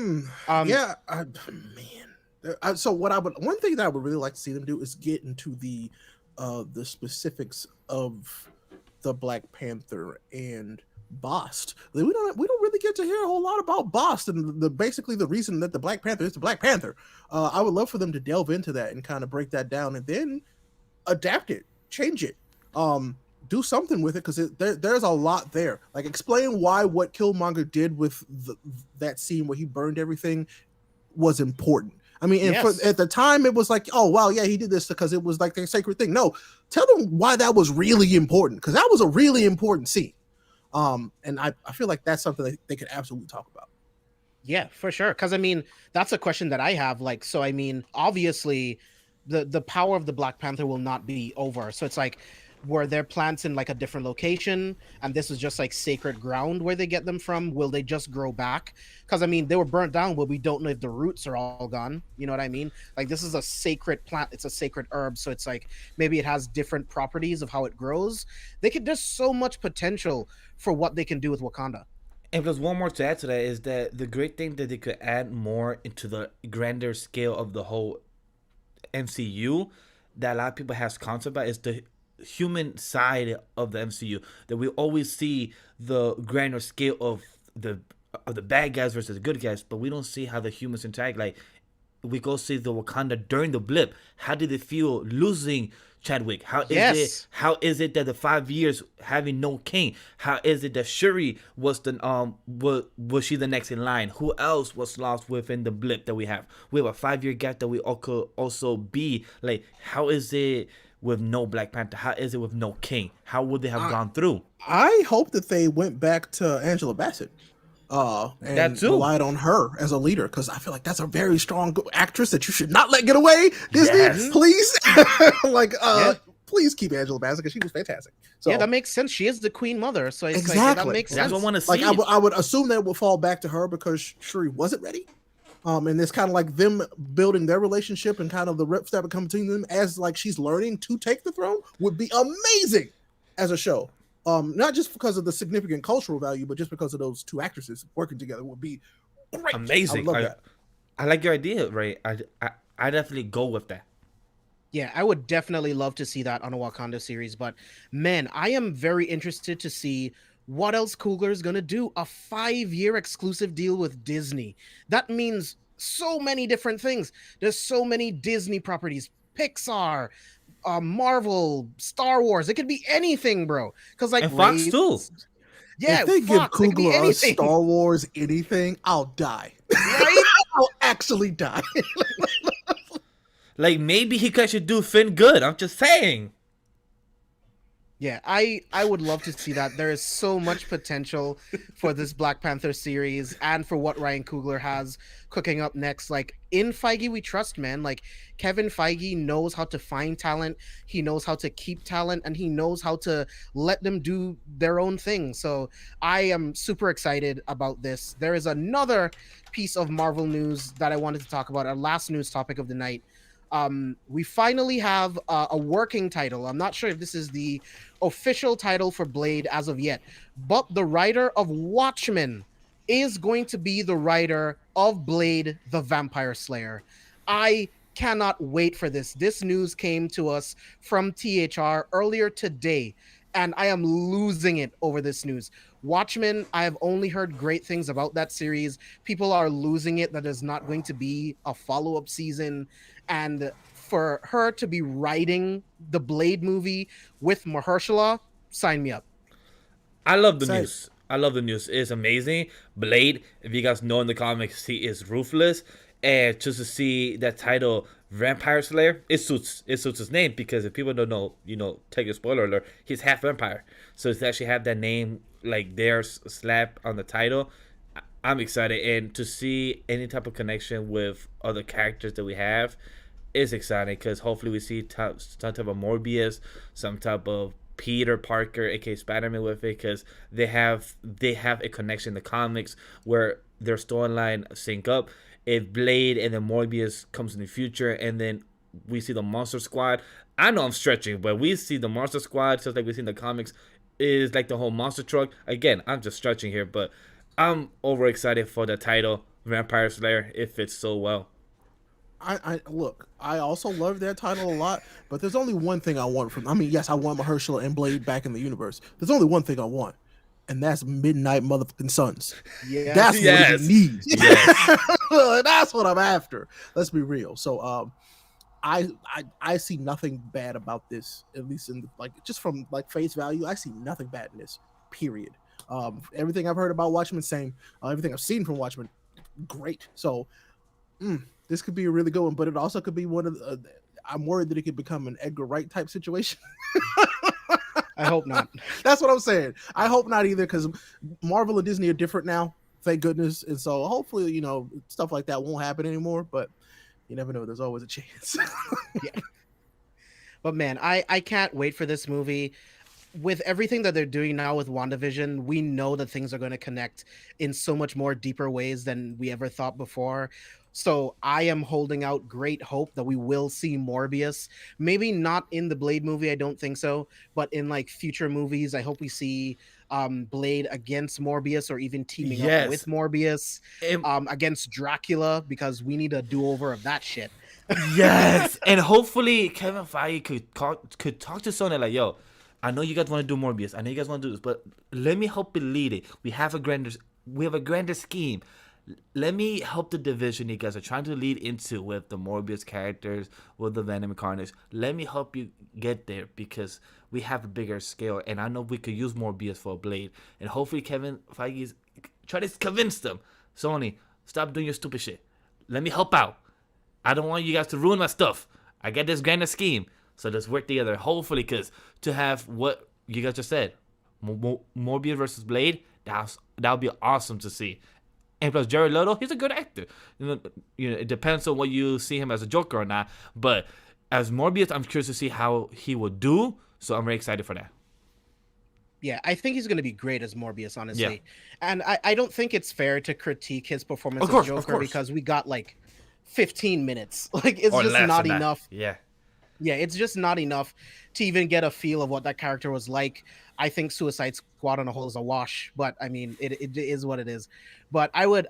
Yeah. Man. So one thing that I would really like to see them do is get into the specifics of the Black Panther and Bast. We don't really get to hear a whole lot about Bast and basically the reason that the Black Panther is the Black Panther. I would love for them to delve into that and kind of break that down and then adapt it, change it, do something with it, because there's a lot there. Like, explain why what Killmonger did with that scene where he burned everything was important. I mean, and at the time, it was like, oh, wow, yeah, he did this because it was like their sacred thing. No, tell them why that was really important, because that was a really important scene. And I feel like that's something that they could absolutely talk about. Yeah, for sure. Because, I mean, that's a question that I have. Like, so, I mean, obviously, the power of the Black Panther will not be over. So it's like, were their plants in like a different location and this is just like sacred ground where they get them from? Will they just grow back? Because I mean, they were burnt down, but we don't know if the roots are all gone. You know what I mean? Like, this is a sacred plant, it's a sacred herb, so it's like maybe it has different properties of how it grows. There's so much potential for what they can do with Wakanda. And plus, one more to add to that is that the great thing that they could add more into the grander scale of the whole MCU that a lot of people has concept about is the human side of the MCU. That we always see the grander scale of the bad guys versus the good guys, but we don't see how the humans interact. Like, we go see the Wakanda during the blip. How did it feel losing Chadwick? How is it that the 5 years having no king? How is it that Shuri was was she the next in line? Who else was lost within the blip that we have? We have a 5 year gap that we all could also be like. How is it with no Black Panther? How is it with no king? How would they have gone through? I hope that they went back to Angela Bassett. And relied on her as a leader, because I feel like that's a very strong actress that you should not let get away. Disney, please, please keep Angela Bassett, because she was fantastic. So yeah, that makes sense. She is the Queen Mother, so it's exactly. Like, that makes sense. That's what I want to see. Like, I would assume that it will fall back to her because Shuri wasn't ready. And it's kind of like them building their relationship and kind of the rips that would come between them as like she's learning to take the throne would be amazing as a show. Not just because of the significant cultural value, but just because of those two actresses working together would be great. Amazing. I like your idea, Ray. I definitely go with that. Yeah, I would definitely love to see that on a Wakanda series. But man, I am very interested to see what else Coogler is going to do. A 5-year exclusive deal with Disney. That means so many different things. There's so many Disney properties, Pixar, Marvel, Star Wars. It could be anything, bro. Because like, and Fox too. Yeah, if they give Coogler a Star Wars anything, I'll die. Right? I'll actually die. Like, maybe he could actually do Finn good. I'm just saying. Yeah, I would love to see that. There is so much potential for this Black Panther series and for what Ryan Coogler has cooking up next. Like, in Feige we trust, man. Like, Kevin Feige knows how to find talent, he knows how to keep talent, and he knows how to let them do their own thing. So I am super excited about this. There is another piece of Marvel news that I wanted to talk about, our last news topic of the night. We finally have a working title. I'm not sure if this is the official title for Blade as of yet, but the writer of Watchmen is going to be the writer of Blade the Vampire Slayer. I cannot wait for this. This news came to us from THR earlier today, and I am losing it over this news. Watchmen, I have only heard great things about that series. People are losing it that there's not going to be a follow-up season. And for her to be writing the Blade movie with Mahershala, sign me up. I love the news. I love the news. It's amazing. Blade, if you guys know in the comics, he is ruthless. And just to see that title, Vampire Slayer, it suits his name, because if people don't know, take a spoiler alert, he's half vampire. So to actually have that name like there slap on the title, I'm excited. And to see any type of connection with other characters that we have is exciting, because hopefully we see some type of Morbius, some type of Peter Parker, aka Spider-Man, with it, because they have a connection in the comics where their storyline sync up. if Blade and then Morbius comes in the future, and then we see the Monster Squad. I know I'm stretching, but we see the Monster Squad just like we see in the comics. Is like the whole monster truck. Again, I'm just stretching here, but I'm overexcited for the title Vampire Slayer. It fits so well. I look. I also love that title a lot, but there's only one thing I want from. I mean, yes, I want Mahershala and Blade back in the universe. There's only one thing I want, and that's Midnight Motherfucking Suns. Yeah, that's what he needs. Yes. That's what I'm after. Let's be real. So, I see nothing bad about this, at least in like just from like face value. I see nothing bad in this. Period. Everything I've heard about Watchmen, same. Everything I've seen from Watchmen, great. So. This could be a really good one, but it also could be one of the, I'm worried that it could become an Edgar Wright type situation. I hope not. That's what I'm saying. I hope not either, because Marvel and Disney are different now, thank goodness. And so hopefully, you know, stuff like that won't happen anymore, but you never know. There's always a chance. Yeah. But man, I can't wait for this movie. With everything that they're doing now with WandaVision, we know that things are going to connect in so much more deeper ways than we ever thought before. So I am holding out great hope that we will see Morbius. Maybe not in the Blade movie, I don't think so, but in like future movies, I hope we see Blade against Morbius, or even teaming up with Morbius against Dracula, because we need a do-over of that shit. Yes, and hopefully Kevin Feige could talk to Sony like, yo, I know you guys want to do Morbius. I know you guys want to do this, but let me help you lead it. We have a grander scheme. Let me help the division you guys are trying to lead into with the Morbius characters, with the Venom and Carnage. Let me help you get there, because we have a bigger scale, and I know we could use Morbius for a Blade. And hopefully Kevin Feige's try to convince them, Sony, stop doing your stupid shit. Let me help out. I don't want you guys to ruin my stuff. I get this grander scheme. So let's work together, hopefully, because to have what you guys just said, Morbius versus Blade, that would be awesome to see. And plus, Jared Leto, he's a good actor. You know, it depends on what you see him as a Joker or not. But as Morbius, I'm curious to see how he will do. So I'm very excited for that. Yeah, I think he's going to be great as Morbius, honestly. Yeah. And I don't think it's fair to critique his performance as Joker, because we got like 15 minutes. Like, it's just not enough. Yeah, it's just not enough to even get a feel of what that character was like. I think Suicide Squad on a whole is a wash, but I mean, it is what it is. But I would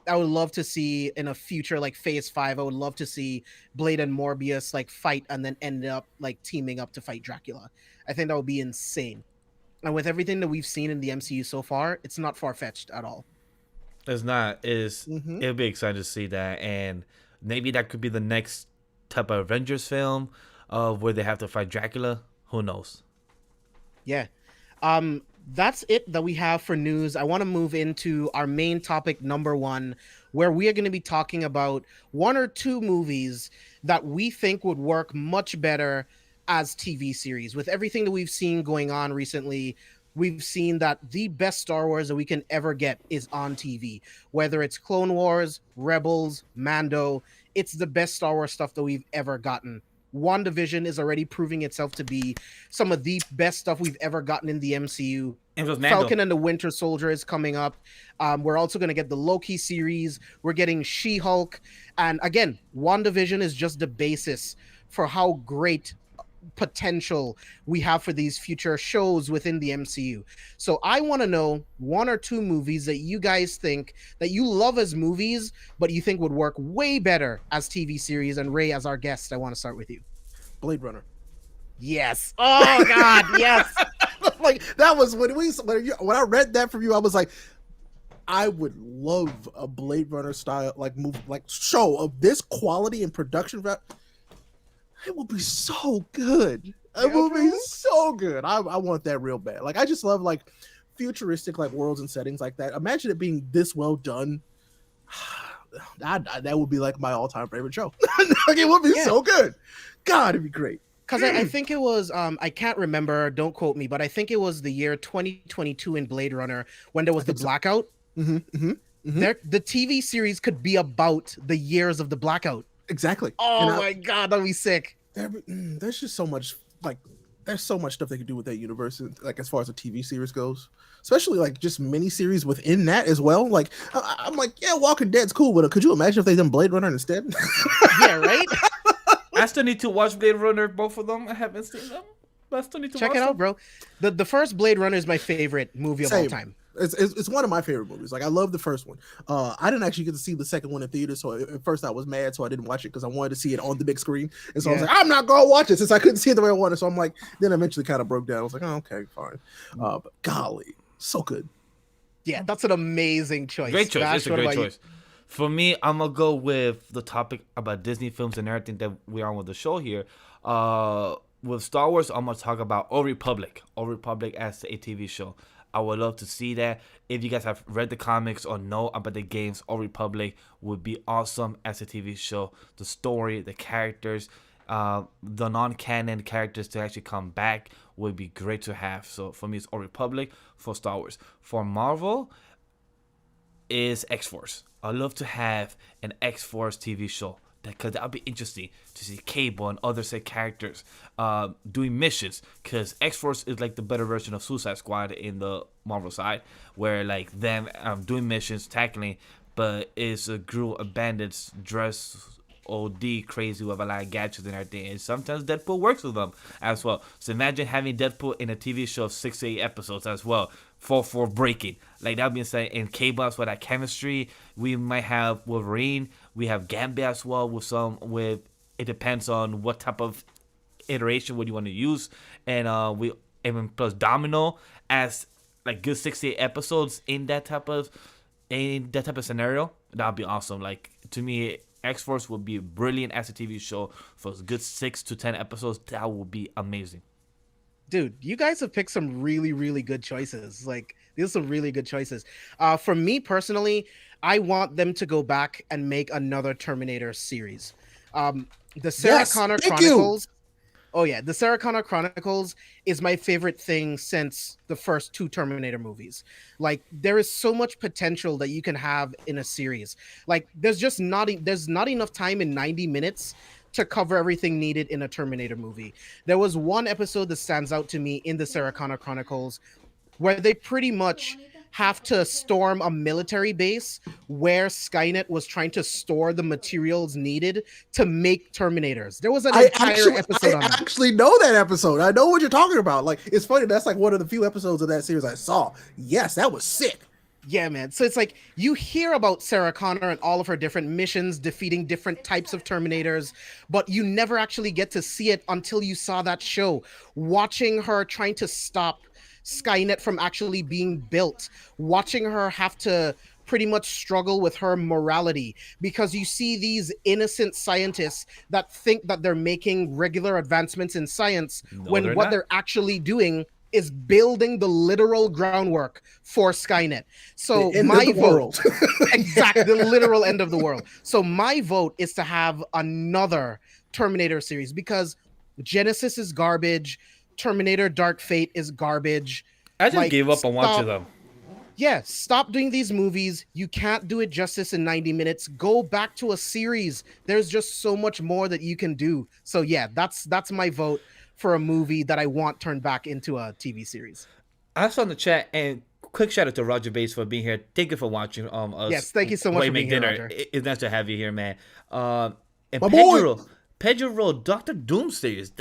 love to see in a future, like Phase 5, I would love to see Blade and Morbius like fight and then end up like teaming up to fight Dracula. I think that would be insane. And with everything that we've seen in the MCU so far, it's not far-fetched at all. It's not. It'll be exciting to see that, and maybe that could be the next type of Avengers film where they have to fight Dracula. Who knows? Yeah. That's it that we have for news. I want to move into our main topic, number 1, where we are going to be talking about 1 or 2 movies that we think would work much better as TV series. With everything that we've seen going on recently, we've seen that the best Star Wars that we can ever get is on TV. Whether it's Clone Wars, Rebels, Mando, it's the best Star Wars stuff that we've ever gotten. WandaVision is already proving itself to be some of the best stuff we've ever gotten in the MCU. Falcon and the Winter Soldier is coming up. We're also going to get the Loki series. We're getting She-Hulk. And again, WandaVision is just the basis for how great potential we have for these future shows within the MCU. So I want to know 1 or 2 movies that you guys think that you love as movies, but you think would work way better as TV series. And Ray, as our guest, I want to start with you. Blade Runner. Yes. Oh God, yes. Like, that was when I read that from you, I was like, I would love a Blade Runner style like movie, like show of this quality and production. It will be so good. It will be so good. I want that real bad. Like, I just love like futuristic like worlds and settings like that. Imagine it being this well done. That would be like my all-time favorite show. Like, it would be so good. God, it'd be great. Because I think it was, I can't remember, don't quote me, but I think it was the year 2022 in Blade Runner when there was the blackout. The TV series could be about the years of the blackout. Exactly. Oh my God, that'd be sick. There's just so much, like, there's so much stuff they could do with that universe, like as far as a TV series goes, especially like just mini series within that as well. Like I'm like, yeah, Walking Dead's cool, but could you imagine if they done Blade Runner instead? Yeah, right. I still need to watch Blade Runner, both of them. I haven't seen them, but I still need to check watch it them. out, bro. The first Blade Runner is my favorite movie of all time. It's one of my favorite movies. Like I love the first one. I didn't actually get to see the second one in theater, so at first I was mad, so I didn't watch it because I wanted to see it on the big screen. And so I was like, I'm not gonna watch it since I couldn't see it the way I wanted. So I'm like, then eventually kind of broke down. I was like, oh, okay, fine. But golly, so good. Yeah, that's an amazing choice. Great choice. Vash, It's a great choice. For me, I'm gonna go with the topic about Disney films and everything that we're on with the show here. With Star Wars, I'm gonna talk about Old Republic. Old Republic as a TV show. I would love to see that. If you guys have read the comics or know about the games, Old Republic would be awesome as a TV show. The story, the characters, the non-canon characters to actually come back would be great to have. So for me, it's Old Republic. For Star Wars, for Marvel, is X-Force. I'd love to have an X-Force TV show. Because that would be interesting to see Cable and other said characters doing missions. Because X-Force is like the better version of Suicide Squad in the Marvel side, where like them doing missions, tackling, but it's a group of bandits dressed OD crazy with a lot of gadgets and everything. And sometimes Deadpool works with them as well. So imagine having Deadpool in a TV show of 6 to 8 episodes as well. For breaking. Like that being said, in K-Box with that chemistry, we might have Wolverine, we have Gambit as well with it depends on what type of iteration would you want to use. And even plus Domino as like good 68 episodes in that type of scenario. That'd be awesome. Like to me, X-Force would be brilliant as a TV show for a good 6 to 10 episodes. That would be amazing. Dude, you guys have picked some really, really good choices. Like, these are some really good choices. For me personally, I want them to go back and make another Terminator series. The Sarah Connor Chronicles. Oh yeah, the Sarah Connor Chronicles is my favorite thing since the first 2 Terminator movies. Like, there is so much potential that you can have in a series. Like, there's not enough time in 90 minutes to cover everything needed in a Terminator movie. There was one episode that stands out to me in the Sarah Connor Chronicles where they pretty much have to storm a military base where Skynet was trying to store the materials needed to make Terminators. There was an entire episode on that. I actually know that episode. I know what you're talking about. Like, it's funny. That's like one of the few episodes of that series I saw. Yes, that was sick. Yeah, man. So it's like you hear about Sarah Connor and all of her different missions, defeating different types of Terminators, but you never actually get to see it until you saw that show. Watching her trying to stop Skynet from actually being built, watching her have to pretty much struggle with her morality, because you see these innocent scientists that think that they're making regular advancements in science when what they're actually doing is building the literal groundwork for Skynet. So my vote, exactly, the literal end of the world. So my vote is to have another Terminator series, because Genesis is garbage. Terminator Dark Fate is garbage. I just gave up on watching them. Yeah, stop doing these movies. You can't do it justice in 90 minutes. Go back to a series. There's just so much more that you can do. So yeah, that's my vote for a movie that I want turned back into a TV series. I saw in the chat, and quick shout out to Roger Bates for being here. Thank you for watching us. Yes, thank you so much for being here, Roger. It's nice to have you here, man. And My Pedro Doctor Doom series.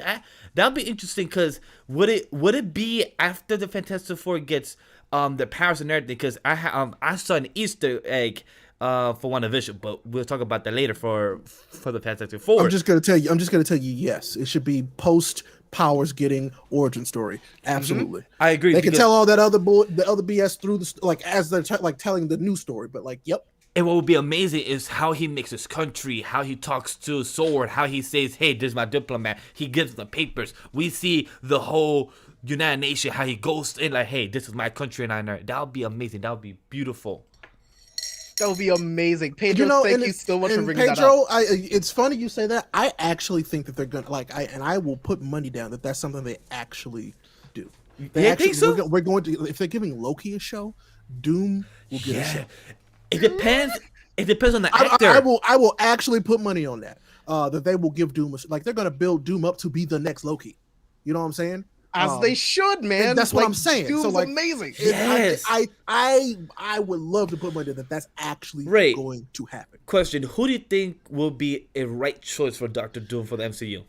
That'd be interesting, because would it be after the Fantastic Four gets the powers and everything? Because I saw an Easter egg for WandaVision, but we'll talk about that later for the Fantastic Four. I'm just gonna tell you, yes, it should be post Powers getting origin story. Absolutely, I agree. They can tell all that other BS through as they're telling the new story. But yep. And what would be amazing is how he makes his country, how he talks to Sword, how he says, "Hey, this is my diplomat." He gives the papers. We see the whole United Nation, how he goes in like, "Hey, this is my country," and I know that would be amazing. That would be beautiful. That would be amazing. Pedro, thank you so much for bringing that up. It's funny you say that. I actually think that they're gonna I will put money down that that's something they actually do. I think so. We're going to, if they're giving Loki a show, Doom will get a show. It depends. It depends on the actor. I will actually put money on that. That they will give Doom they're gonna build Doom up to be the next Loki. You know what I'm saying? As they should, man. That's what I'm saying. Doom's so like amazing. Yes. I would love to put money that that's actually going to happen. Question: who do you think will be a right choice for Doctor Doom for the MCU?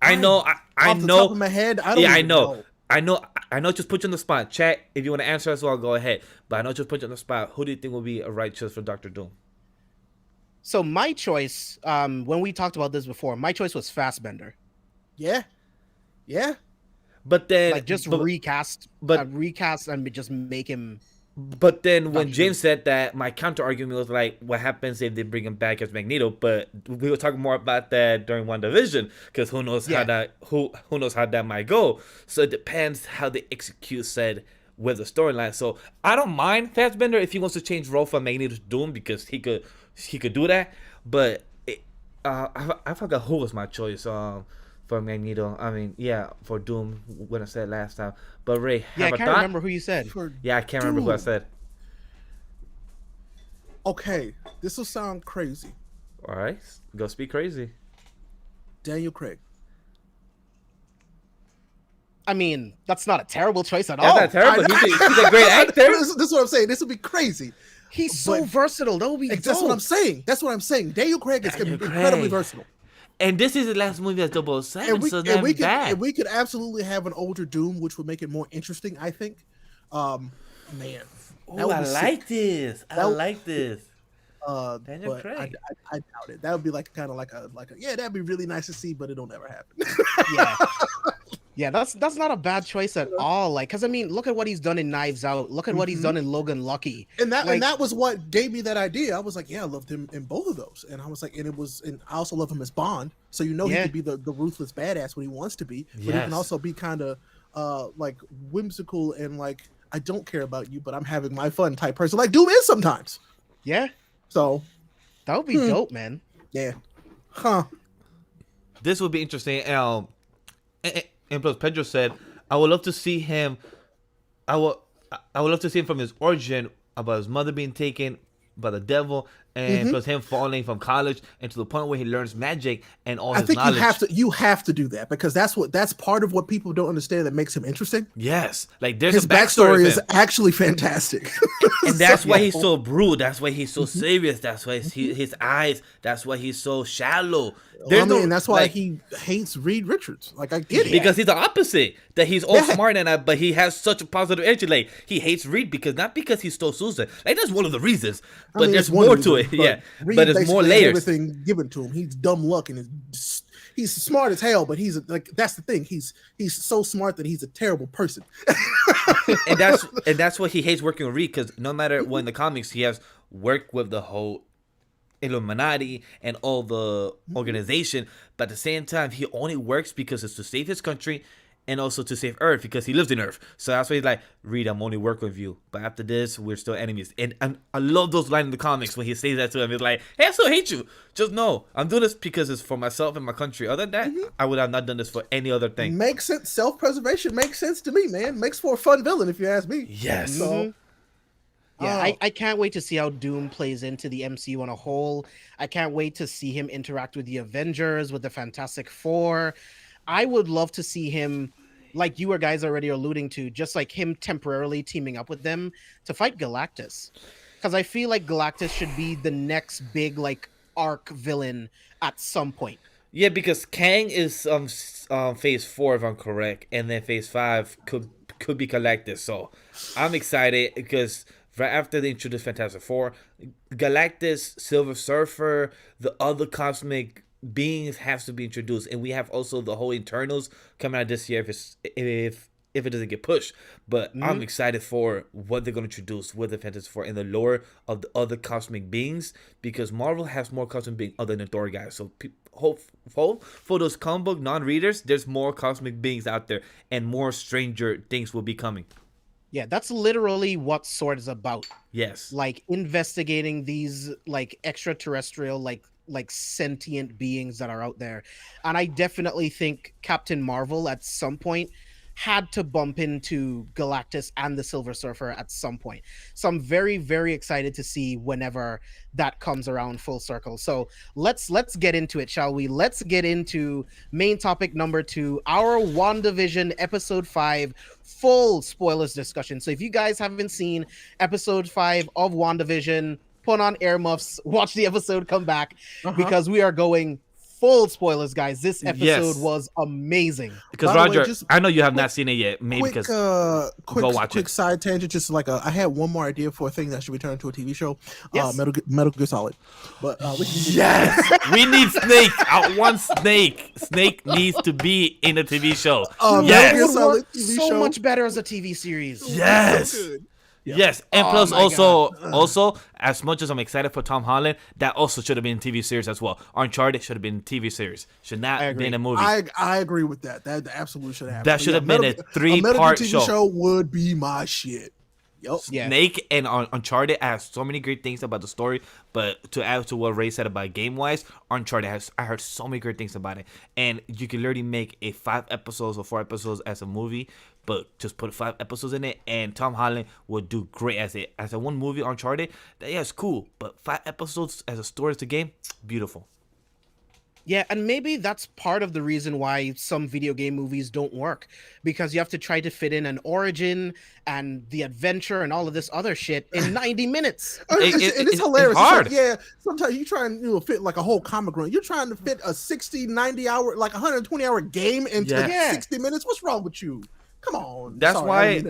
I know. Off the top of my head, I don't. Yeah, even know. I know. Just put you on the spot. Chat. If you want to answer as well, go ahead. But I know just put you on the spot. Who do you think will be a right choice for Doctor Doom? So my choice, when we talked about this before, my choice was Fassbender. Yeah. But then, like just recast and just make him. But then when James said that, my counter argument was like, what happens if they bring him back as Magneto? But we were talking more about that during WandaVision, because who knows how that might go. So it depends how they execute said with the storyline. So I don't mind Fassbender if he wants to change role from Magneto to Doom, because he could do that. But I forgot who was my choice for Magneto. I mean, yeah, for Doom, when I said last time. But Ray, I can't remember who you said. I can't remember who I said. Okay, this will sound crazy. All right, go speak crazy. Daniel Craig. I mean, that's not a terrible choice at That's all. not terrible. He's a great actor. This is what I'm saying. This would be crazy. He's so versatile. That would be That's what I'm saying. Daniel Craig is incredibly versatile. And this is the last movie as 007, so that's bad. And we could absolutely have an older Doom, which would make it more interesting, I think. Man. Oh, I like this. Daniel Craig. I doubt it. That would be like kind of like a that'd be really nice to see, but it'll never happen. Yeah, that's not a bad choice at all. Like, because I mean, look at what he's done in Knives Out. Look at what he's done in Logan Lucky. And that was what gave me that idea. I was like, yeah, I loved him in both of those. And I was like, and I also love him as Bond. So he could be the ruthless badass when he wants to be, but he can also be kind of like whimsical and like, I don't care about you, but I'm having my fun type person, like Doom is sometimes. Yeah. So that would be dope, man. Yeah. Huh. This would be interesting. And plus, Pedro said, "I would love to see him. I would love to see him from his origin, about his mother being taken by the devil, and plus him falling from college, and to the point where he learns magic and all his knowledge." You have to do that, because that's part of what people don't understand that makes him interesting. Yes, like there's his backstory is actually fantastic, and that's why he's so brutal. That's why he's so serious. That's why his eyes. That's why he's so shallow. And that's why he hates Reed Richards. Like, I get it, because he's the opposite. That he's all smart and that, but he has such a positive energy. Like, he hates Reed not because he stole Susan. Like, that's one of the reasons. But there's more to it. Yeah, but there's more layers. Everything given to him. He's dumb luck, and he's smart as hell. But he's like, that's the thing. He's so smart that he's a terrible person. and that's what he hates working with Reed, because no matter what in the comics, he has worked with the whole Illuminati and all the organization, but at the same time he only works because it's to save his country and also to save Earth, because he lives in Earth. So that's why he's like, Reed, I'm only working with you, but after this we're still enemies. And I love those lines in the comics when he says that to him. He's like, hey, I still hate you, just know I'm doing this because it's for myself and my country. Other than that, I would have not done this for any other thing. Makes sense. Self-preservation makes sense to me, man. Makes for a fun villain, if you ask me. Yes. Yeah, I can't wait to see how Doom plays into the MCU on a whole. I can't wait to see him interact with the Avengers, with the Fantastic Four. I would love to see him, like you guys already alluding to, just like him temporarily teaming up with them to fight Galactus. Because I feel like Galactus should be the next big like arc villain at some point. Yeah, because Kang is phase 4 if I'm correct, and then phase 5 could be Galactus. So I'm excited because right after they introduce Fantastic Four, Galactus, Silver Surfer, the other cosmic beings has to be introduced, and we have also the whole Eternals coming out this year if it doesn't get pushed. But I'm excited for what they're going to introduce with the Fantastic Four and the lore of the other cosmic beings, because Marvel has more cosmic beings other than Thor guys. So hope for those comic book non-readers, there's more cosmic beings out there and more stranger things will be coming. Yeah, that's literally what Sword is about. Yes. Like investigating these like extraterrestrial, like sentient beings that are out there. And I definitely think Captain Marvel at some point had to bump into Galactus and the Silver Surfer at some point. So I'm very, very excited to see whenever that comes around full circle. So let's get into it, shall we? Let's get into main topic number 2, our WandaVision episode 5 full spoilers discussion. So if you guys haven't seen episode 5 of WandaVision, put on earmuffs, watch the episode, come back, because we are going full spoilers, guys. This episode was amazing. Because Roger, I know you have not seen it yet. Maybe quick, go watch quick it. Side tangent, just like I had one more idea for a thing that should be turned into a TV show. Yes. Metal Gear Solid. But we need Snake. I want Snake. Snake needs to be in a TV show. Yes, it would work so much better as a TV series. Yes. So good. Yep. Yes, and plus also, as much as I'm excited for Tom Holland, that also should have been a TV series as well. Uncharted should have been a TV series. Should not have been a movie. I agree with that. That absolutely should happen. That should have been a 3-part show. TV show would be my shit. Yep. Snake and Uncharted has so many great things about the story, but to add to what Ray said about game-wise, Uncharted I heard so many great things about it, and you can literally make a 5 episodes or 4 episodes as a movie, but just put 5 episodes in it, and Tom Holland would do great as a one movie. Uncharted, it's cool, but 5 episodes as a story as a game, beautiful. Yeah, and maybe that's part of the reason why some video game movies don't work, because you have to try to fit in an origin and the adventure and all of this other shit in 90 minutes. It's hilarious. It's hard. It's like, sometimes you try and fit like a whole comic run. You're trying to fit a 60, 90 hour, like 120 hour game into 60 minutes. What's wrong with you? Come on. That's why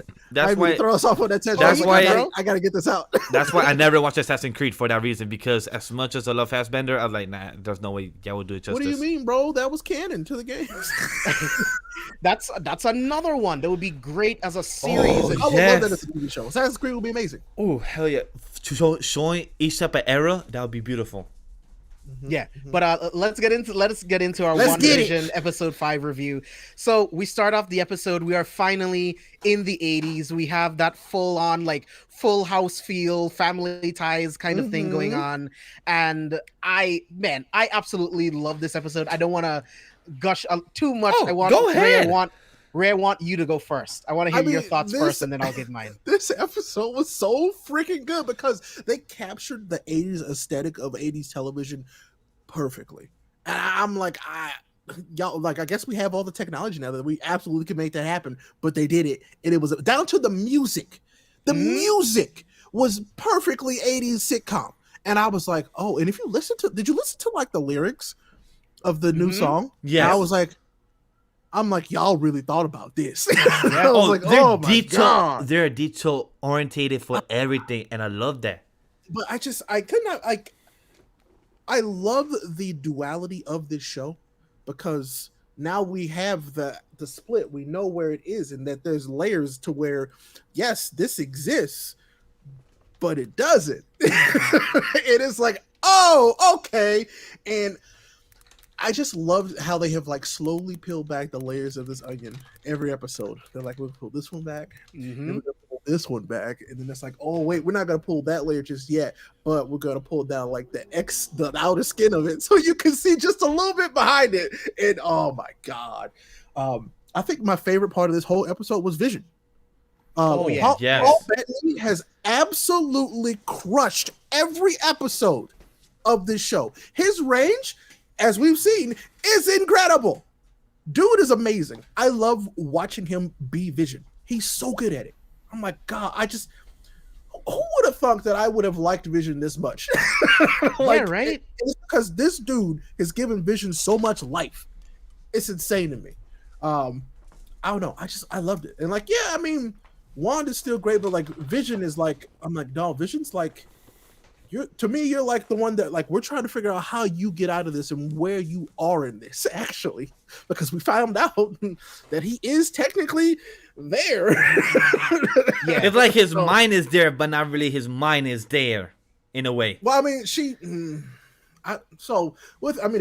throw us off on that tangent. That's why I gotta get this out. That's why I never watched Assassin's Creed for that reason, because as much as I love Fassbender, I was like, nah, there's no way y'all would do it justice. What do you mean, bro? That was canon to the games. That's another one that would be great as a series. I would love that as a TV show. Assassin's Creed would be amazing. Oh, hell yeah. Showing each type of era, that would be beautiful. Yeah, but let's get into our WandaVision episode 5 review. So we start off the episode. We are finally in the 80s. We have that full on like Full House feel, Family Ties kind of thing going on, and I absolutely love this episode. I don't want to gush too much. Go ahead. Ray, I want you to go first. I want to hear your thoughts first, and then I'll give mine. This episode was so freaking good because they captured the 80s aesthetic of 80s television perfectly. And I'm like, y'all, like, I guess we have all the technology now that we absolutely can make that happen, but they did it. And it was down to the music. The music was perfectly 80s sitcom. And I was like, oh, and if you did you listen to like the lyrics of the new song? Yeah. I'm like, y'all really thought about this. I was like, oh my God. They're detail orientated for everything, and I love that. But I could not, like, I love the duality of this show because now we have the split. We know where it is, and that there's layers to where, yes, this exists, but it doesn't. It is like, oh, okay. And I just love how they have like slowly peeled back the layers of this onion every episode. They're like, we'll pull this one back, then we're gonna pull this one back, and then it's like, oh wait, we're not gonna pull that layer just yet, but we're gonna pull down like the outer skin of it so you can see just a little bit behind it. And oh my God, I think my favorite part of this whole episode was Vision. Paul Bettany has absolutely crushed every episode of this show. His range, as we've seen, is incredible. Dude is amazing. I love watching him be Vision. He's so good at it. I'm like, God, who would have thought that I would have liked Vision this much? Like, yeah, right? It's because this dude has given Vision so much life. It's insane to me. I don't know. I loved it. And like, yeah, I mean, Wanda's still great, but like Vision is like, I'm like, no, Vision's like, you're like the one that like we're trying to figure out how you get out of this and where you are in this, actually, because we found out that he is technically there. Yeah, it's like his mind is there, but not really his mind is there in a way. Well, I mean, if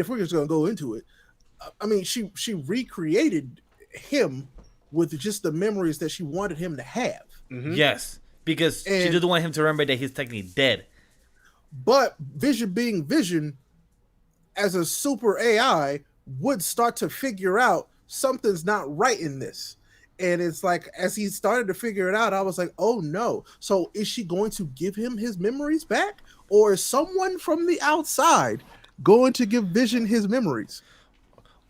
we're just gonna go into it, I mean, she recreated him with just the memories that she wanted him to have. Yes, because she didn't want him to remember that he's technically dead. But Vision being Vision, as a super AI, would start to figure out something's not right in this. And it's like, as he started to figure it out, I was like, oh no. So is she going to give him his memories back? Or is someone from the outside going to give Vision his memories?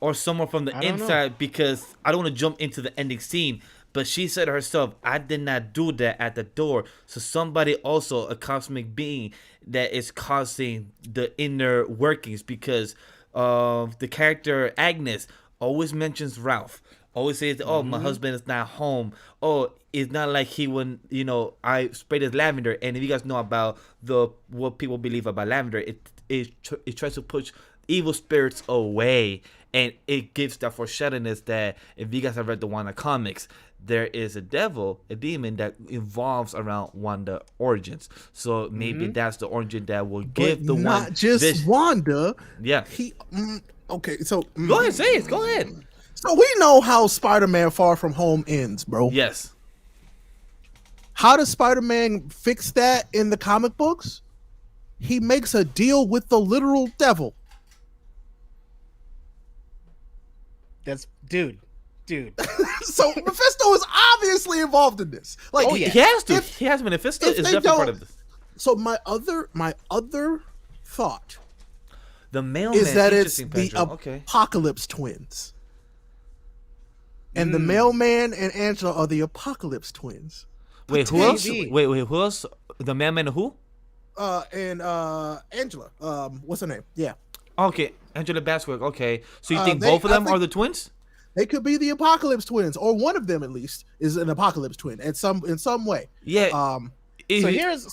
Or someone from the inside, because I don't want to jump into the ending scene, but she said herself, I did not do that at the door. So somebody also, a cosmic being that is causing the inner workings, because the character Agnes always mentions Ralph. Always says, oh, my husband is not home. Oh, it's not like he would, I sprayed his lavender. And if you guys know about what people believe about lavender, it tries to push evil spirits away. And it gives that foreshadowing that if you guys have read the Wanda comics, there is a demon that involves around Wanda origins. So maybe that's the origin that will give the not just Wanda. Yeah. Okay, so go ahead, say it. Go ahead. So we know how Spider-Man Far From Home ends, bro. Yes. How does Spider-Man fix that in the comic books? He makes a deal with the literal devil. That's dude. So Mephisto is obviously involved in this. Like, he has to. He has Mephisto is definitely part of this. So my other thought, the mailman, is that it's the Apocalypse twins. And the mailman and Angela are the Apocalypse twins. Wait, who else? Wait, who else? The mailman and who? And Angela. What's her name? Yeah. Okay, Angela Basswick. Okay, so you think both of them are the twins? They could be the Apocalypse twins, or one of them at least is an Apocalypse twin in some way. Yeah. So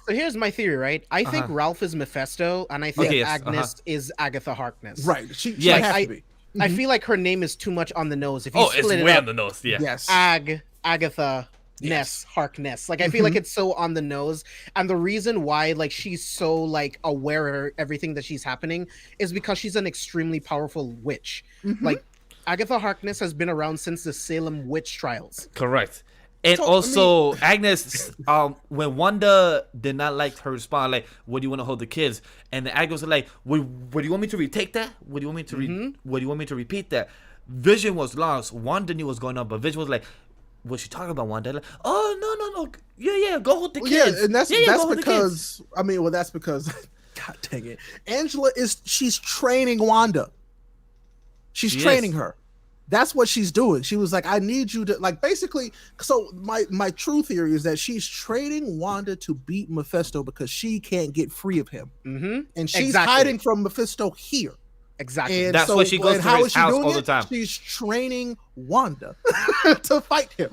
here's my theory, right? I think Ralph is Mephisto, and I think Agnes is Agatha Harkness. Right. She has to be. I feel like her name is too much on the nose. If you split it's way on the nose. Yeah. Yes. Agatha. Ness, Harkness. Like, I feel like it's so on the nose. And the reason why, like, she's so, like, aware of everything that she's happening is because she's an extremely powerful witch. Like, Agatha Harkness has been around since the Salem witch trials. Correct. And so, also, Agnes, when Wanda did not like her response, like, what do you want to hold the kids? And the Agnes was like, what do you want me to retake that? What do you want me to what do you want me to repeat that? Vision was lost. Wanda knew what was going on, but Vision was like, what's she talking about, Wanda? Like, oh, no. Yeah, go hold the kids. Yeah, and that's because, that's because, God dang it. Angela she's training Wanda. She's training her. That's what she's doing. She was like, I need you to, like, basically, so my true theory is that she's training Wanda to beat Mephisto because she can't get free of him. And she's hiding from Mephisto here. Exactly. And that's why she goes to his house all the time. She's training Wanda to fight him.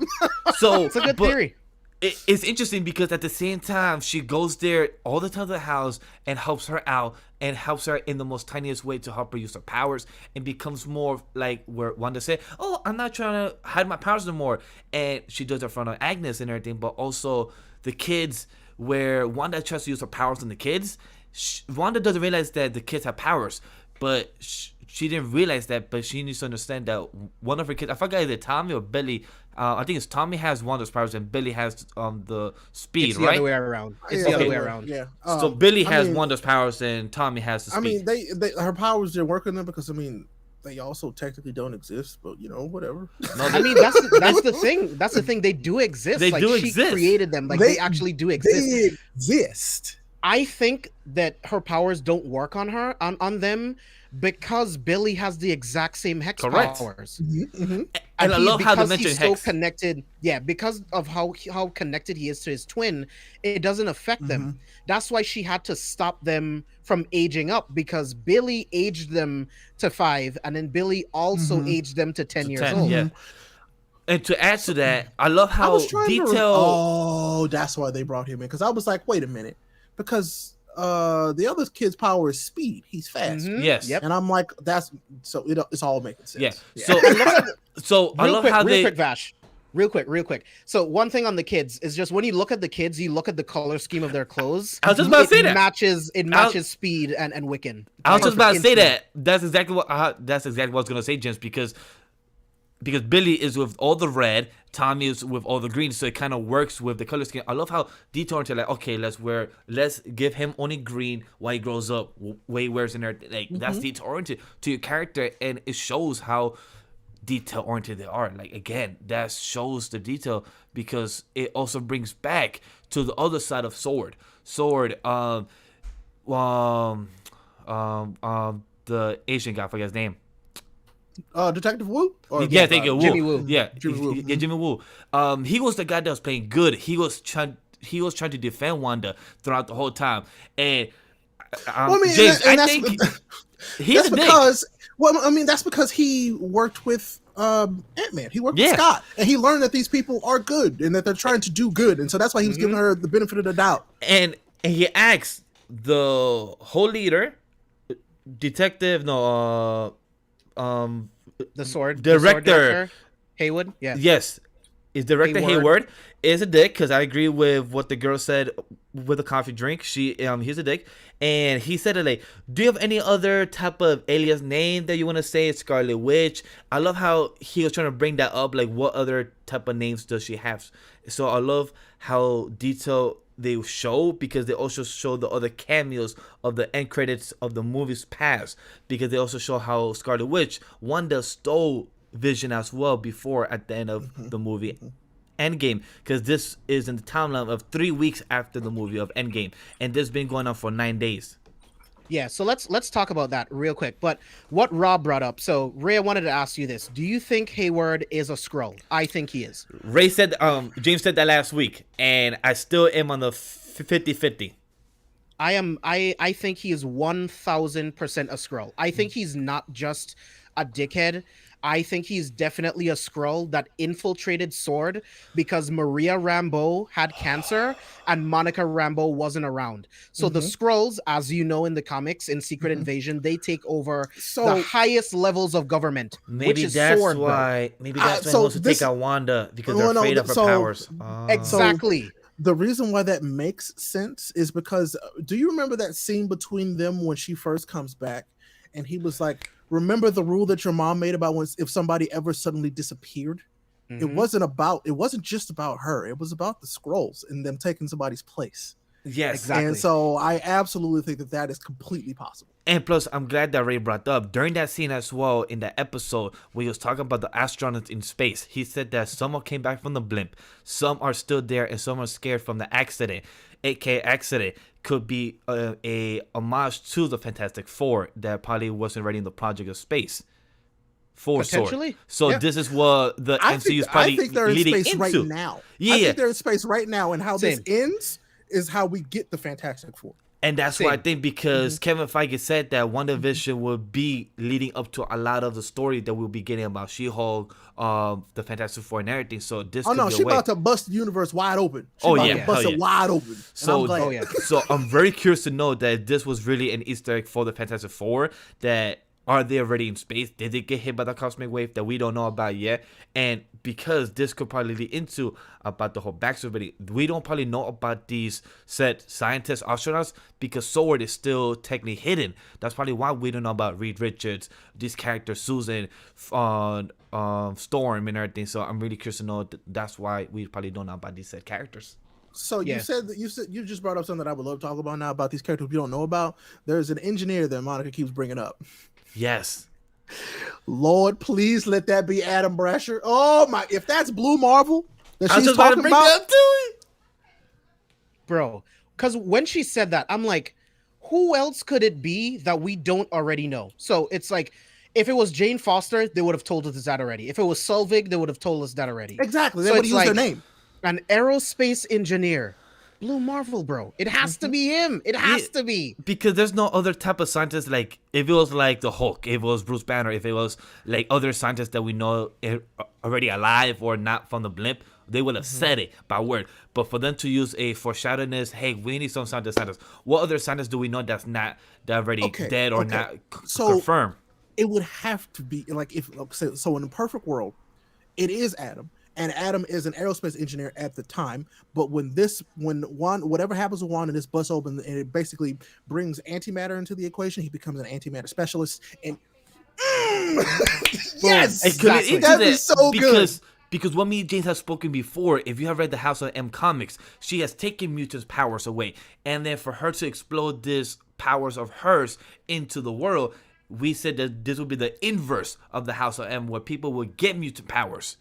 So it's a good theory. It's interesting because at the same time, she goes there all the time to the house and helps her out and helps her in the most tiniest way to help her use her powers, and becomes more like where Wanda said, oh, I'm not trying to hide my powers no more. And she does it in front of Agnes and everything, but also the kids, where Wanda tries to use her powers on the kids. Wanda doesn't realize that the kids have powers. But she didn't realize that, but she needs to understand that one of her kids, I forgot either Tommy or Billy, I think it's Tommy has Wanda's powers and Billy has the speed, it's right? the other way around. It's the other way around. Yeah. So Billy has Wanda's powers and Tommy has the speed. They her powers didn't work on them because, they also technically don't exist, but, whatever. No, that's the thing. That's the thing. They do exist. They do she exist. Created them. Like, they actually do exist. They exist. I think that her powers don't work on her on them because Billy has the exact same hex powers. And I love how they mention hex. So connected, because of how connected he is to his twin, it doesn't affect them. That's why she had to stop them from aging up, because Billy aged them to 5, and then Billy also aged them to 10 years old. Yeah. And to add to that, I love how detailed. That's why they brought him in, because I was like, wait a minute. Because the other kid's power is speed. He's fast. Yes. Yep. And I'm like, it's all making sense. Yeah. So I love how real quick, Vash. Real quick. So one thing on the kids is just when you look at the kids, you look at the color scheme of their clothes. I was just about to say that. It matches Speed and Wiccan. I was just about to say that. That's exactly what I was gonna say, James, because Billy is with all the red, Tommy is with all the green, so it kind of works with the color scheme. I love how detailed they're like, okay, let's give him only green while he grows up, way wears in there. Like, that's detailed to your character, and it shows how detail oriented they are. Like again, that shows the detail because it also brings back to the other side of Sword. The Asian guy, I forget his name. Detective Wu? Or, yeah, thank you, Wu. Jimmy Woo. Yeah, Jimmy Woo. He was the guy that was playing good. He was trying to defend Wanda throughout the whole time. And James, I think he's a because dick. Well, I mean, that's because he worked with Ant-Man. He worked with Scott, and he learned that these people are good and that they're trying to do good, and so that's why he was giving her the benefit of the doubt. And he asked the whole leader, detective, the sword director, Haywood. Yeah. Yes, is director Hayward is a dick because I agree with what the girl said with the coffee drink. He's a dick, and he said it like, do you have any other type of alias name that you want to say? Scarlet Witch. I love how he was trying to bring that up. Like, what other type of names does she have? So I love how detailed they show, because they also show the other cameos of the end credits of the movies past, because they also show how Scarlet Witch, Wanda stole Vision as well before at the end of the movie Endgame, because this is in the timeline of 3 weeks after the movie of Endgame, and this has been going on for 9 days. Yeah, so let's talk about that real quick. But what Rob brought up, so Ray, I wanted to ask you this: do you think Hayward is a Skrull? I think he is. Ray said, James said that last week, and I still am on the 50-50. I think he is 1,000% a Skrull. I think he's not just a dickhead. I think he's definitely a Skrull that infiltrated Sword because Maria Rambeau had cancer and Monica Rambeau wasn't around. So the Skrulls, as you know in the comics, in Secret Invasion, they take over the highest levels of government. Maybe which is that's Sword, why. Maybe that's why he wants to take out Wanda, because they're afraid of her powers. Exactly. So the reason why that makes sense is because, do you remember that scene between them when she first comes back, and he was like, remember the rule that your mom made about if somebody ever suddenly disappeared? It wasn't just about her. It was about the Skrulls and them taking somebody's place. Yes, exactly. And so I absolutely think that is completely possible. And plus, I'm glad that Ray brought up during that scene as well in that episode where he was talking about the astronauts in space. He said that some came back from the blimp, some are still there, and some are scared from the accident. aka accident could be a homage to the Fantastic Four that probably wasn't ready in the project of space. For Sword. So this is what the MCU is probably leading into. Right now. Yeah, I think they're in space right now, and how this ends is how we get the Fantastic Four. And that's why I think, because Kevin Feige said that WandaVision will be leading up to a lot of the story that we'll be getting about She-Hulk, the Fantastic Four, and everything. So this could be she's about to bust the universe wide open. Bust it wide open. So, so I'm very curious to know that this was really an Easter egg for the Fantastic Four. That are they already in space? Did they get hit by the cosmic wave that we don't know about yet? And because this could probably lead into about the whole backstory, we don't probably know about these said scientists, astronauts, because Sword is still technically hidden. That's probably why we don't know about Reed Richards, these characters, Susan, Storm, and everything. So I'm really curious to know that's why we probably don't know about these said characters. So you said that you just brought up something that I would love to talk about now about these characters we don't know about. There's an engineer that Monica keeps bringing up. Yes. Lord, please let that be Adam Brasher. Oh my! If that's Blue Marvel that she's talking about, bro. Because when she said that, I'm like, who else could it be that we don't already know? So it's like, if it was Jane Foster, they would have told us that already. If it was Selvig, they would have told us that already. Exactly. They would use their name. An aerospace engineer. Blue Marvel, bro. It has to be him. It has to be. Because there's no other type of scientist. Like, if it was like the Hulk, if it was Bruce Banner, if it was like other scientists that we know already alive or not from the blimp, they would have said it by word. But for them to use a foreshadowedness, hey, we need some scientists. What other scientists do we know that's not already dead or not confirmed? It would have to be like, so in a perfect world, it is Adam. And Adam is an aerospace engineer at the time, but when whatever happens with Wanda, this bust open and it basically brings antimatter into the equation, he becomes an antimatter specialist. And yes, exactly. That'd be so good. Because what me and James have spoken before, if you have read the House of M comics, she has taken mutants' powers away, and then for her to explode these powers of hers into the world, we said that this would be the inverse of the House of M, where people would get mutant powers.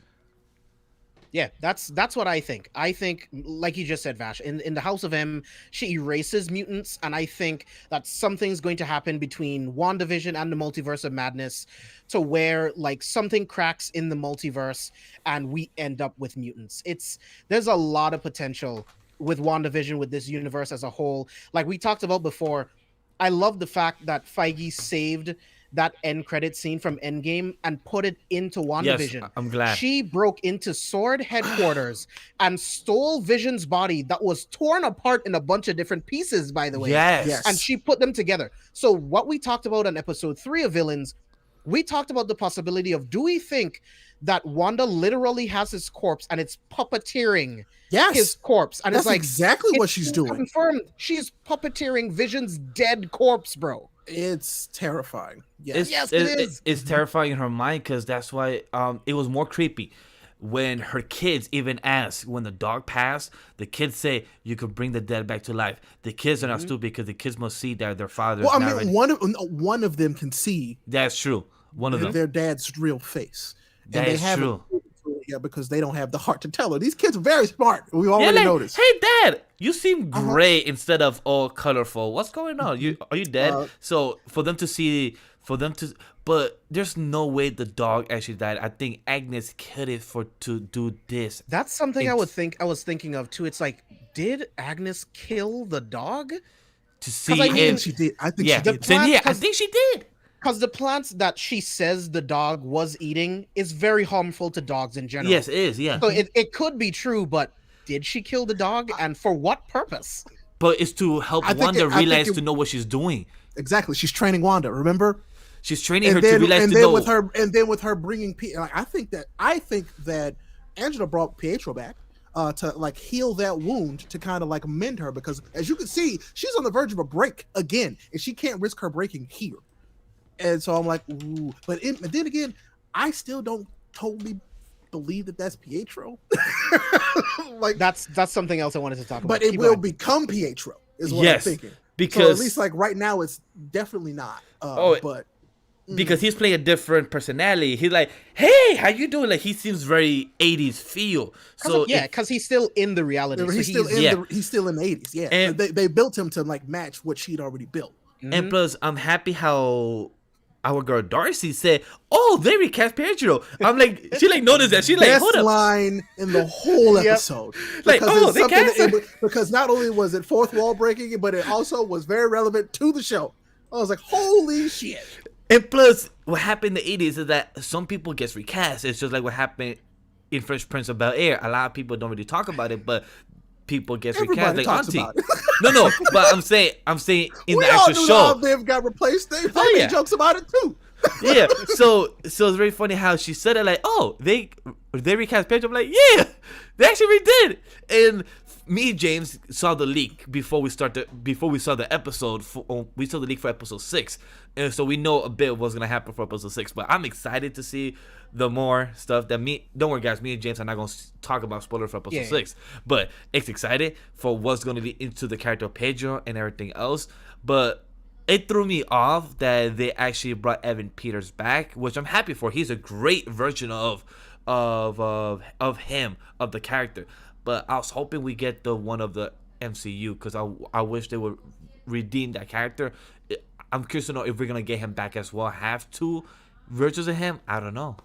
Yeah, that's what I think. I think, like you just said, Vash, in the House of M, she erases mutants, and I think that something's going to happen between WandaVision and the Multiverse of Madness, to where like something cracks in the multiverse and we end up with mutants. There's a lot of potential with WandaVision, with this universe as a whole. Like we talked about before, I love the fact that Feige saved that end credit scene from Endgame and put it into WandaVision. Yes, I'm glad. She broke into Sword headquarters and stole Vision's body that was torn apart in a bunch of different pieces, by the way. Yes. And she put them together. So what we talked about on episode 3 of Villains, we talked about the possibility of, do we think that Wanda literally has his corpse and it's puppeteering his corpse? And that's it's like exactly what she's doing. Confirmed. She's puppeteering Vision's dead corpse, bro. It's terrifying. Yes, it is. It's terrifying in her mind, because that's why it was more creepy when her kids even ask, when the dog passed, the kids say, you could bring the dead back to life. The kids are not stupid, because the kids must see that their father. Well, I mean, one of them can see. That's true. One of them. Their dad's real face. And they true. Yeah, because they don't have the heart to tell her. These kids are very smart. We've already noticed. Hey, Dad, you seem gray instead of all colorful. What's going on? Are you dead? So for them to, but there's no way the dog actually died. I think Agnes killed it to do this. That's something I was thinking of too. It's like, did Agnes kill the dog? To see, I think she did. I think she did. I think she did. Because the plants that she says the dog was eating is very harmful to dogs in general. Yes, it is, yeah. So it could be true, but did she kill the dog? And for what purpose? But it's to help Wanda realize to know what she's doing. Exactly. She's training Wanda, remember? She's training her to realize to know. With her bringing I think that Angela brought Pietro back to like heal that wound, to kind of like mend her, because as you can see, she's on the verge of a break again, and she can't risk her breaking here. And so I'm like, ooh. But then again, I still don't totally believe that that's Pietro. Like that's something else I wanted to talk about. But it will become Pietro, is what I'm thinking. Because so at least like right now, it's definitely not. But because he's playing a different personality. He's like, hey, how you doing? Like, he seems very 80s feel. So because he's still in the reality. He's still in the 80s. Yeah, and they built him to like match what she'd already built. And plus, I'm happy how our girl Darcy said, "Oh, they recast Pietro." I'm like, she like noticed that. She like, hold up. Line in the whole episode. Like, they cast because not only was it fourth wall breaking, but it also was very relevant to the show. I was like, holy shit. And plus, what happened in the 80s is that some people gets recast. It's just like what happened in Fresh Prince of Bel-Air. A lot of people don't really talk about it, but people get recast, like Auntie. No, but I'm saying in the actual show, all them got replaced. They made jokes about it too. Yeah, so it's very funny how she said it, like, oh, they recast Pedro. I'm like, yeah, they actually did. And me and James saw the leak before we saw the episode. We saw the leak for episode 6, and so we know a bit of what's gonna happen for episode 6. But I'm excited to see the more stuff that don't worry guys, me and James are not gonna talk about spoiler for episode 6, but it's excited for what's gonna be into the character of Pedro and everything else. But it threw me off that they actually brought Evan Peters back, which I'm happy for. He's a great version of him, of the character. But I was hoping we get the one of the MCU, because I wish they would redeem that character. I'm curious to know if we're gonna get him back as well. Have two versions of him? I don't know.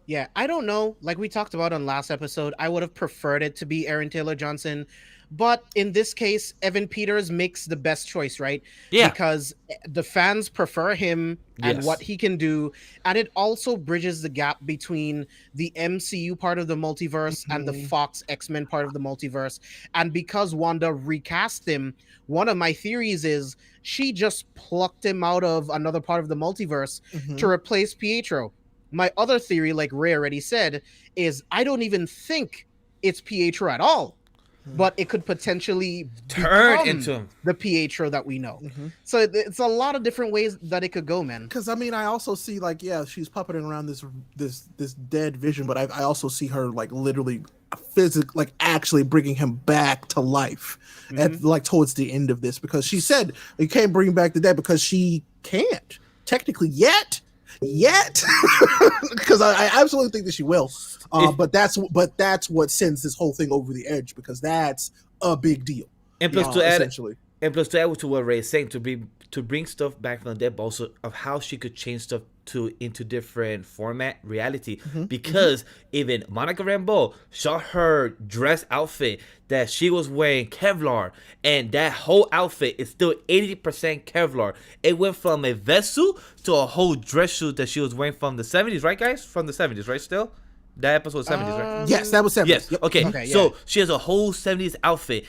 Yeah, I don't know. Like we talked about on last episode, I would have preferred it to be Aaron Taylor Johnson. But in this case, Evan Peters makes the best choice, right? Yeah. Because the fans prefer him and what he can do. And it also bridges the gap between the MCU part of the multiverse and the Fox X-Men part of the multiverse. And because Wanda recast him, one of my theories is she just plucked him out of another part of the multiverse to replace Pietro. My other theory, like Ray already said, is I don't even think it's Pietro at all. But it could potentially turn into the Pietro that we know. So it's a lot of different ways that it could go, man. Because I mean, I also see like, she's puppeting around this dead Vision, but I also see her like literally physically, like actually bringing him back to life at like towards the end of this, because she said you can't bring back the dead because she can't technically yet, because I absolutely think that she will. But that's what sends this whole thing over the edge, because that's a big deal. And plus to add to what Ray is saying, to bring stuff back from the dead, but also of how she could change stuff into different format reality. Because even Monica Rambeau shot her dress outfit that she was wearing Kevlar, and that whole outfit is still 80% Kevlar. It went from a vest suit to a whole dress suit that she was wearing from the 70s, right, guys? From the 70s, right? Still, that episode was 70s, right? Yes, that was 70s. Yes. Yep. Okay. So she has a whole 70s outfit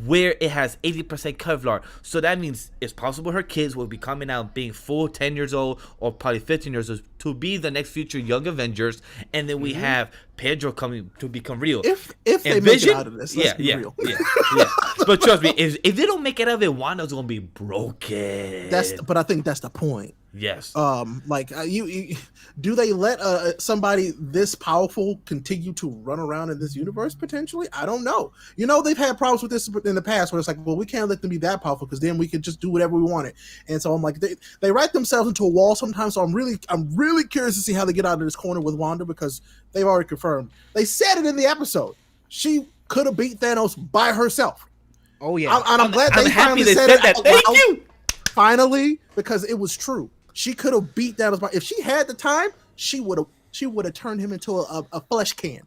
where it has 80% Kevlar. So that means it's possible her kids will be coming out being full 10 years old or probably 15 years old to be the next future Young Avengers. And then we have Pedro coming to become real. If they make it out of this, let's be real. Yeah. But trust me, if they don't make it out of it, Wanda's gonna be broken. But I think that's the point. Yes. You do they let somebody this powerful continue to run around in this universe potentially? I don't know. They've had problems with this in the past where it's like, well, we can't let them be that powerful because then we can just do whatever we wanted. And so I'm like, they write themselves into a wall sometimes. So I'm really curious to see how they get out of this corner with Wanda, because they've already confirmed. They said it in the episode. She could have beat Thanos by herself. Oh yeah. I'm glad they finally said that. Thank you. Finally, because it was true. She could have beat Thanos by, if she had the time, she would have turned him into a flesh can.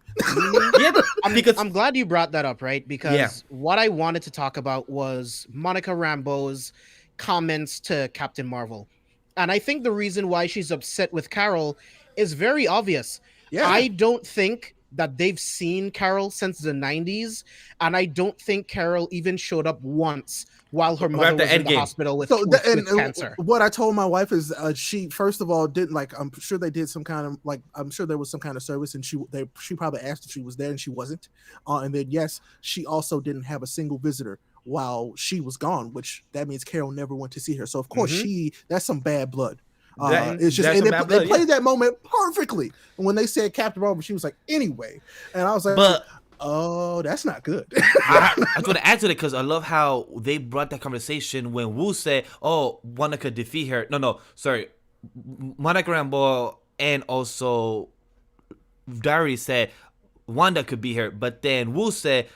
I'm glad you brought that up, right? Because what I wanted to talk about was Monica Rambeau's comments to Captain Marvel. And I think the reason why she's upset with Carol is very obvious. Yeah. I don't think that they've seen Carol since the 90s, and I don't think Carol even showed up once while her mother was in the hospital with cancer. What I told my wife is she, first of all, didn't I'm sure they did some kind of I'm sure there was some kind of service, and she probably asked if she was there, and she wasn't. And then yes, she also didn't have a single visitor while she was gone, which that means Carol never went to see her. So of course that's some bad blood. It's just they played that moment perfectly. And when they said Captain Marvel, she was like, anyway, and I was like, oh, that's not good. I was going to add to it because I love how they brought that conversation when Wu said, "Oh, Wanda could defeat her." Sorry, Monica Rambeau and also Diary said Wanda could beat her, but then Wu said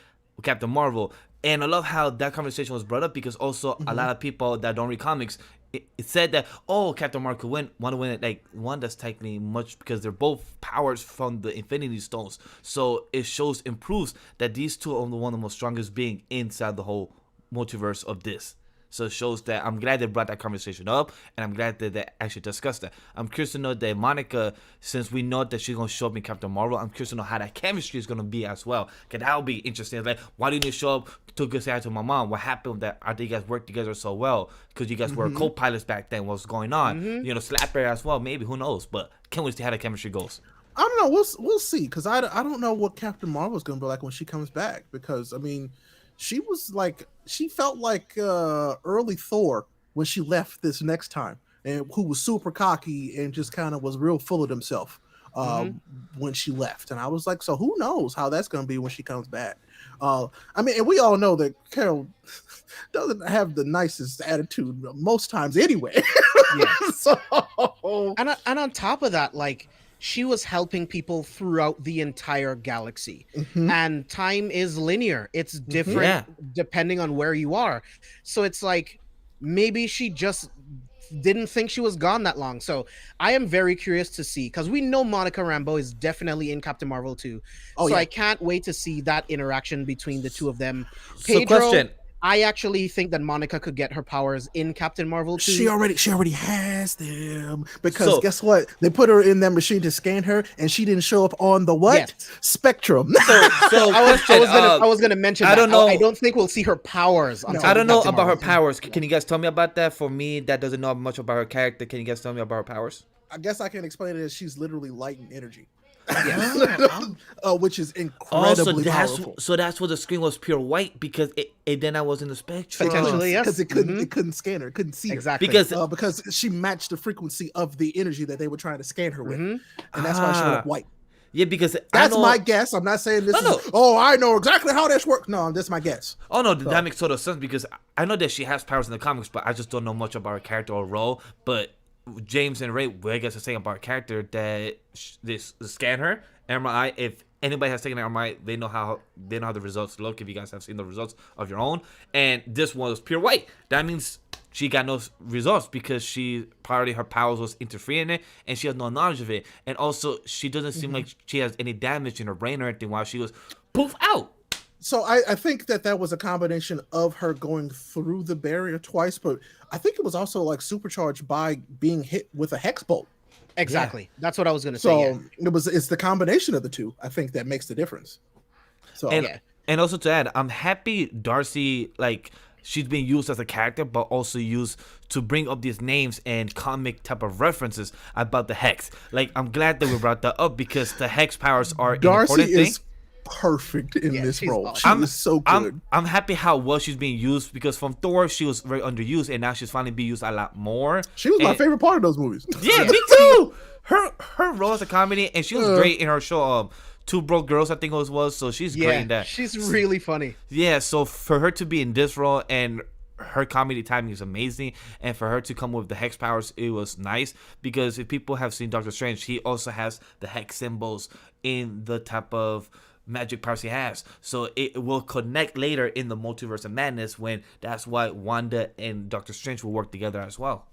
Captain Marvel. And I love how that conversation was brought up because also a lot of people that don't read comics, it said that, oh, Captain Marvel could win. Wanda win it. Like, Wanda's technically much because they're both powers from the Infinity Stones. So it improves that these two are one of the most strongest being inside the whole multiverse of this. So it shows that I'm glad they brought that conversation up, and I'm glad that they actually discussed that. I'm curious to know that Monica, since we know that she's going to show up in Captain Marvel, I'm curious to know how that chemistry is going to be as well. Because that would be interesting. It's like, why didn't you show up to go say hi to my mom? What happened that I think you guys worked together so well? Because you guys were co-pilots back then. What's going on? Slap her as well. Maybe. Who knows? But can't wait to see how the chemistry goes. I don't know. We'll see. Because I don't know what Captain Marvel is going to be like when she comes back. Because, I mean, she felt like early Thor when she left this next time, and who was super cocky and just kind of was real full of himself when she left. And I was like, so who knows how that's going to be when she comes back? I mean, and we all know that Carol doesn't have the nicest attitude most times anyway. So, and on top of that, like, she was helping people throughout the entire galaxy. And time is linear. It's different depending on where you are. So it's like, maybe she just didn't think she was gone that long. So I am very curious to see, because we know Monica Rambeau is definitely in Captain Marvel too. I can't wait to see that interaction between the two of them. Pedro, question. I actually think that Monica could get her powers in Captain Marvel too. She already has them, because guess what? They put her in that machine to scan her, and she didn't show up on the spectrum. So I was gonna mention. I don't know. I don't think we'll see her powers. I don't know about her powers. Can you guys tell me about that? For me, that doesn't know much about her character. Can you guys tell me about her powers? I guess I can explain it as she's literally light and energy. Which is incredibly powerful. So that's what the screen was pure white, because it then I was in the spectrum. Potentially, yes. Because it couldn't scan her, couldn't see her. Exactly. Because she matched the frequency of the energy that they were trying to scan her with. And that's why she went up white. Yeah, because that's my guess. I'm not saying this is, I know exactly how this works. No, that's my guess. Oh, no, that makes total sense, because I know that she has powers in the comics, but I just don't know much about her character or role. But James and Ray, well, I guess are saying about her character that they scan her MRI. If anybody has taken an MRI, they know how the results look. If you guys have seen the results of your own, and this one was pure white. That means she got no results because probably her powers was interfering in it, and she has no knowledge of it. And also, she doesn't seem like she has any damage in her brain or anything while she was poof out. So I think that was a combination of her going through the barrier twice, but I think it was also like supercharged by being hit with a hex bolt. Exactly. Yeah. That's what I was going to say. So it's the combination of the two, I think, that makes the difference. So and also to add, I'm happy Darcy, like, she's being used as a character, but also used to bring up these names and comic type of references about the hex. Like, I'm glad that we brought that up because the hex powers are an important thing. Perfect in this role. She was so good. I'm happy how well she's being used because from Thor she was very underused and now she's finally being used a lot more. She was my favorite part of those movies. Yeah, me too. Her role as a comedy, and she was great in her show Two Broke Girls, I think it was. So she's great in that. She's really funny. Yeah, so for her to be in this role and her comedy timing is amazing, and for her to come with the hex powers, it was nice because if people have seen Doctor Strange, he also has the hex symbols in the type of magic powers he has, so it will connect later in the Multiverse of Madness when that's why Wanda and Doctor Strange will work together as well.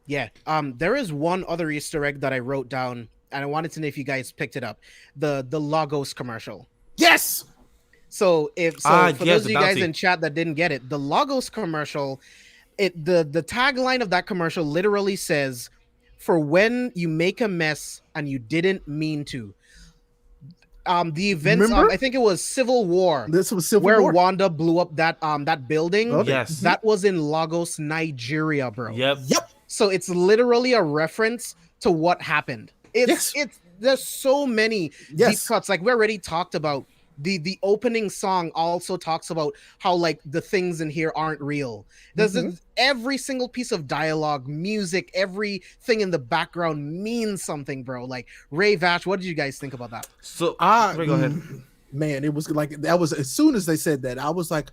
Yeah, there is one other Easter egg that I wrote down, and I wanted to know if you guys picked it up. The Logos commercial. Yes. So for those of you guys in chat that didn't get it, the Logos commercial, the tagline of that commercial literally says, "For when you make a mess and you didn't mean to." The events, I think it was Civil War. This was Civil War, where Wanda blew up that building. Oh, yes, that was in Lagos, Nigeria, bro. Yep. So it's literally a reference to what happened. It's there's so many deep cuts. Like we already talked about. The opening song also talks about how like the things in here aren't real. There's every single piece of dialogue, music, everything in the background means something, bro. Like Ray, Vash, what did you guys think about that? So go ahead. Man, it was like that was as soon as they said that, I was like,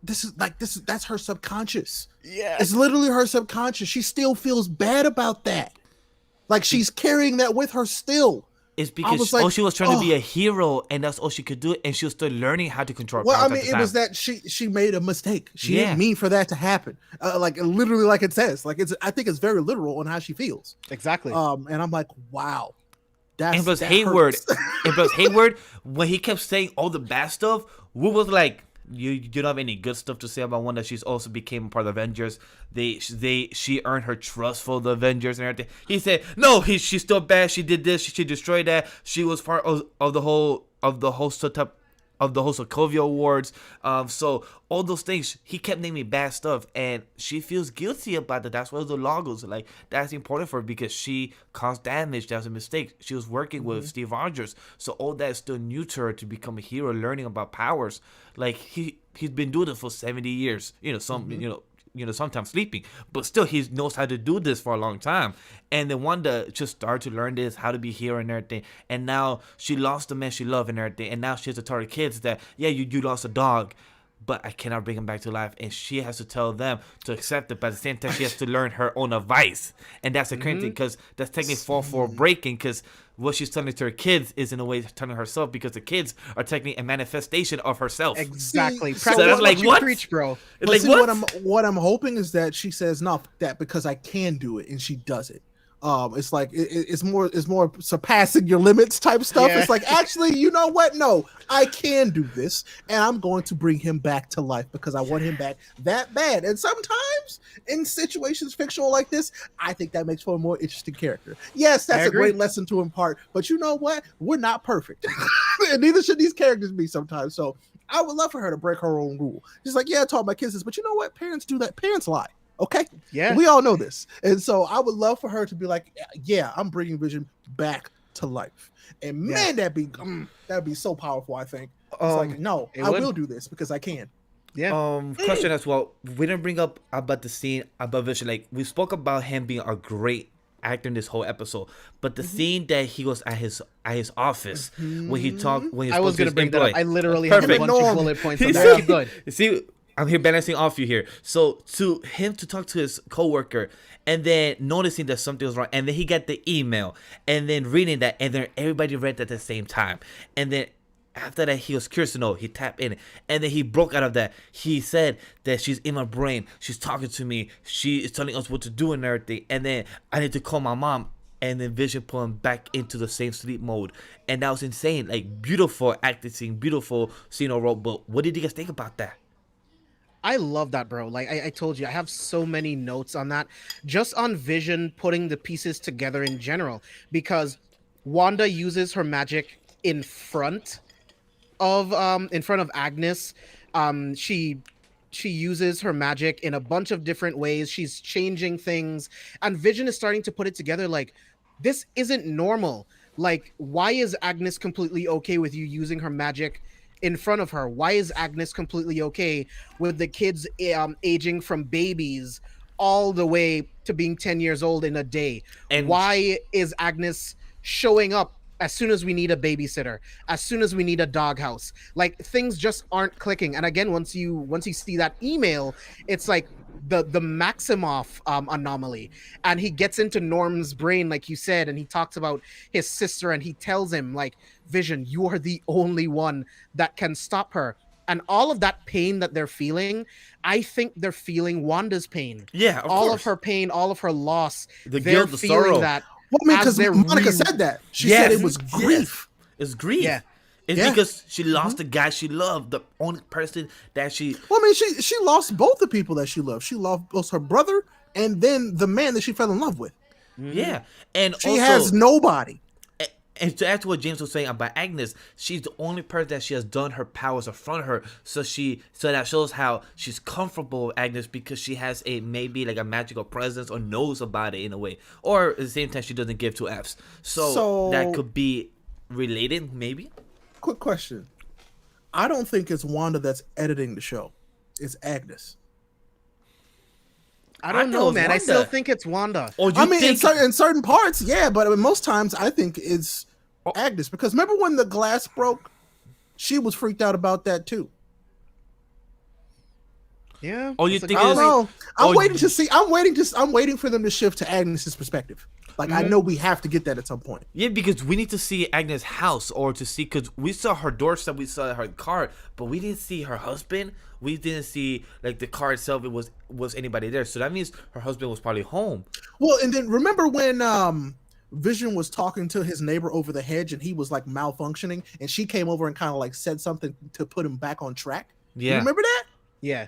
that's her subconscious. Yeah, it's literally her subconscious. She still feels bad about that. Like she's carrying that with her still. It's because she was trying to be a hero, and that's all she could do, and she was still learning how to control. Well, I mean, it was that she made a mistake. She didn't mean for that to happen. Like literally, like it says, like I think it's very literal on how she feels. Exactly. And I'm like, wow. And plus Hayward, when he kept saying all the bad stuff, we was like, you don't have any good stuff to say about Wanda. She's also became part of the Avengers. She earned her trust for the Avengers and everything. He said, no, she's still bad. She did this. She destroyed that. She was part of the whole Sokovia Awards. So all those things, he kept naming bad stuff, and she feels guilty about that. That's why the Logos, like, that's important for her because she caused damage. That was a mistake. She was working with Steve Rogers, so all that is still new to her to become a hero, learning about powers. Like he's been doing it for 70 years. Sometimes sleeping, but still he knows how to do this for a long time. And then Wanda just started to learn this, how to be a hero and everything. And now she lost the man she loved and everything. And now she has to tell her kids that, yeah, you lost a dog, but I cannot bring him back to life. And she has to tell them to accept it. But at the same time, she has to learn her own advice. And that's the crazy thing, because that's technically fall for breaking, because what she's telling to her kids is in a way telling herself, because the kids are technically a manifestation of herself. Exactly. So that's like, what? Preach, bro. Like, what I'm hoping is that she says, no, that because I can do it, and she does it. It's like it's more surpassing your limits type stuff. Yeah. It's like, actually, you know what? No, I can do this, and I'm going to bring him back to life because I want him back that bad. And sometimes in situations fictional like this, I think that makes for a more interesting character. Yes, that's a great lesson to impart, but you know what? We're not perfect, and neither should these characters be sometimes. So I would love for her to break her own rule. She's like, yeah, I taught my kids this, but you know what? Parents do that. Parents lie. Okay. Yeah. We all know this. And so I would love for her to be like, yeah, I'm bringing Vision back to life. And man, that'd be so powerful, I think. It's like, no, I will do this because I can. Yeah. Question as well. We didn't bring up about the scene about Vision. Like, we spoke about him being a great actor in this whole episode, but the scene that he was at his office when he talked, when he I was going to bring that up. I literally Perfect. have a bunch of bullet points on that. Good. See, I'm here balancing off you here. So to him to talk to his coworker and then noticing that something was wrong, and then he got the email and then reading that, and then everybody read that at the same time, and then after that he was curious to know, he tapped in it, and then he broke out of that. He said that she's in my brain, she's talking to me, she is telling us what to do and everything, and then I need to call my mom. And then Vision put him back into the same sleep mode, and that was insane. Like, beautiful acting scene, beautiful scene overall. But what did you guys think about that? I love that, bro. Like I told you, I have so many notes on that, just on Vision putting the pieces together in general, because Wanda uses her magic in front of Agnes. She uses her magic in a bunch of different ways. She's changing things, and Vision is starting to put it together like, this isn't normal. Like, why is Agnes completely okay with you using her magic in front of her? Why is Agnes completely okay with the kids aging from babies all the way to being 10 years old in a day? And why is Agnes showing up as soon as we need a babysitter, as soon as we need a doghouse? Like, things just aren't clicking. And again, once you see that email, it's like the Maximoff anomaly, and he gets into Norm's brain, like you said, and he talks about his sister, and he tells him, like, Vision, you are the only one that can stop her. And all of that pain that they're feeling, I think they're feeling Wanda's pain. Yeah, all of her pain, all of her loss. The they're guilt, the feeling sorrow. that. Well, I mean, because Monica said that. She said it was grief. It's grief. Yeah. It's because she lost the guy she loved, the only person that she... Well, I mean, she lost both the people that she loved. She lost both her brother and then the man that she fell in love with. Yeah. And she also has nobody. And to add to what James was saying about Agnes, she's the only person that she has done her powers in front of her. So that shows how she's comfortable with Agnes, because she has maybe like a magical presence or knows about it in a way. Or at the same time, she doesn't give two Fs. So that could be related, maybe. Quick question. I don't think it's Wanda that's editing the show. It's Agnes. I don't know, man. Wanda. I still think it's Wanda. I mean, in certain parts, yeah, but I mean, most times I think it's Agnes, because remember when the glass broke? She was freaked out about that too. Yeah. Oh, you think? I don't know. I'm waiting to see. I'm waiting for them to shift to Agnes's perspective. Like, I know we have to get that at some point. Yeah, because we need to see Agnes' house, or to see, because we saw her doorstep, we saw her car, but we didn't see her husband. We didn't see like the car itself. It was anybody there? So that means her husband was probably home. Well, and then remember when Vision was talking to his neighbor over the hedge, and he was like malfunctioning, and she came over and kind of like said something to put him back on track. Yeah, you remember that? Yeah.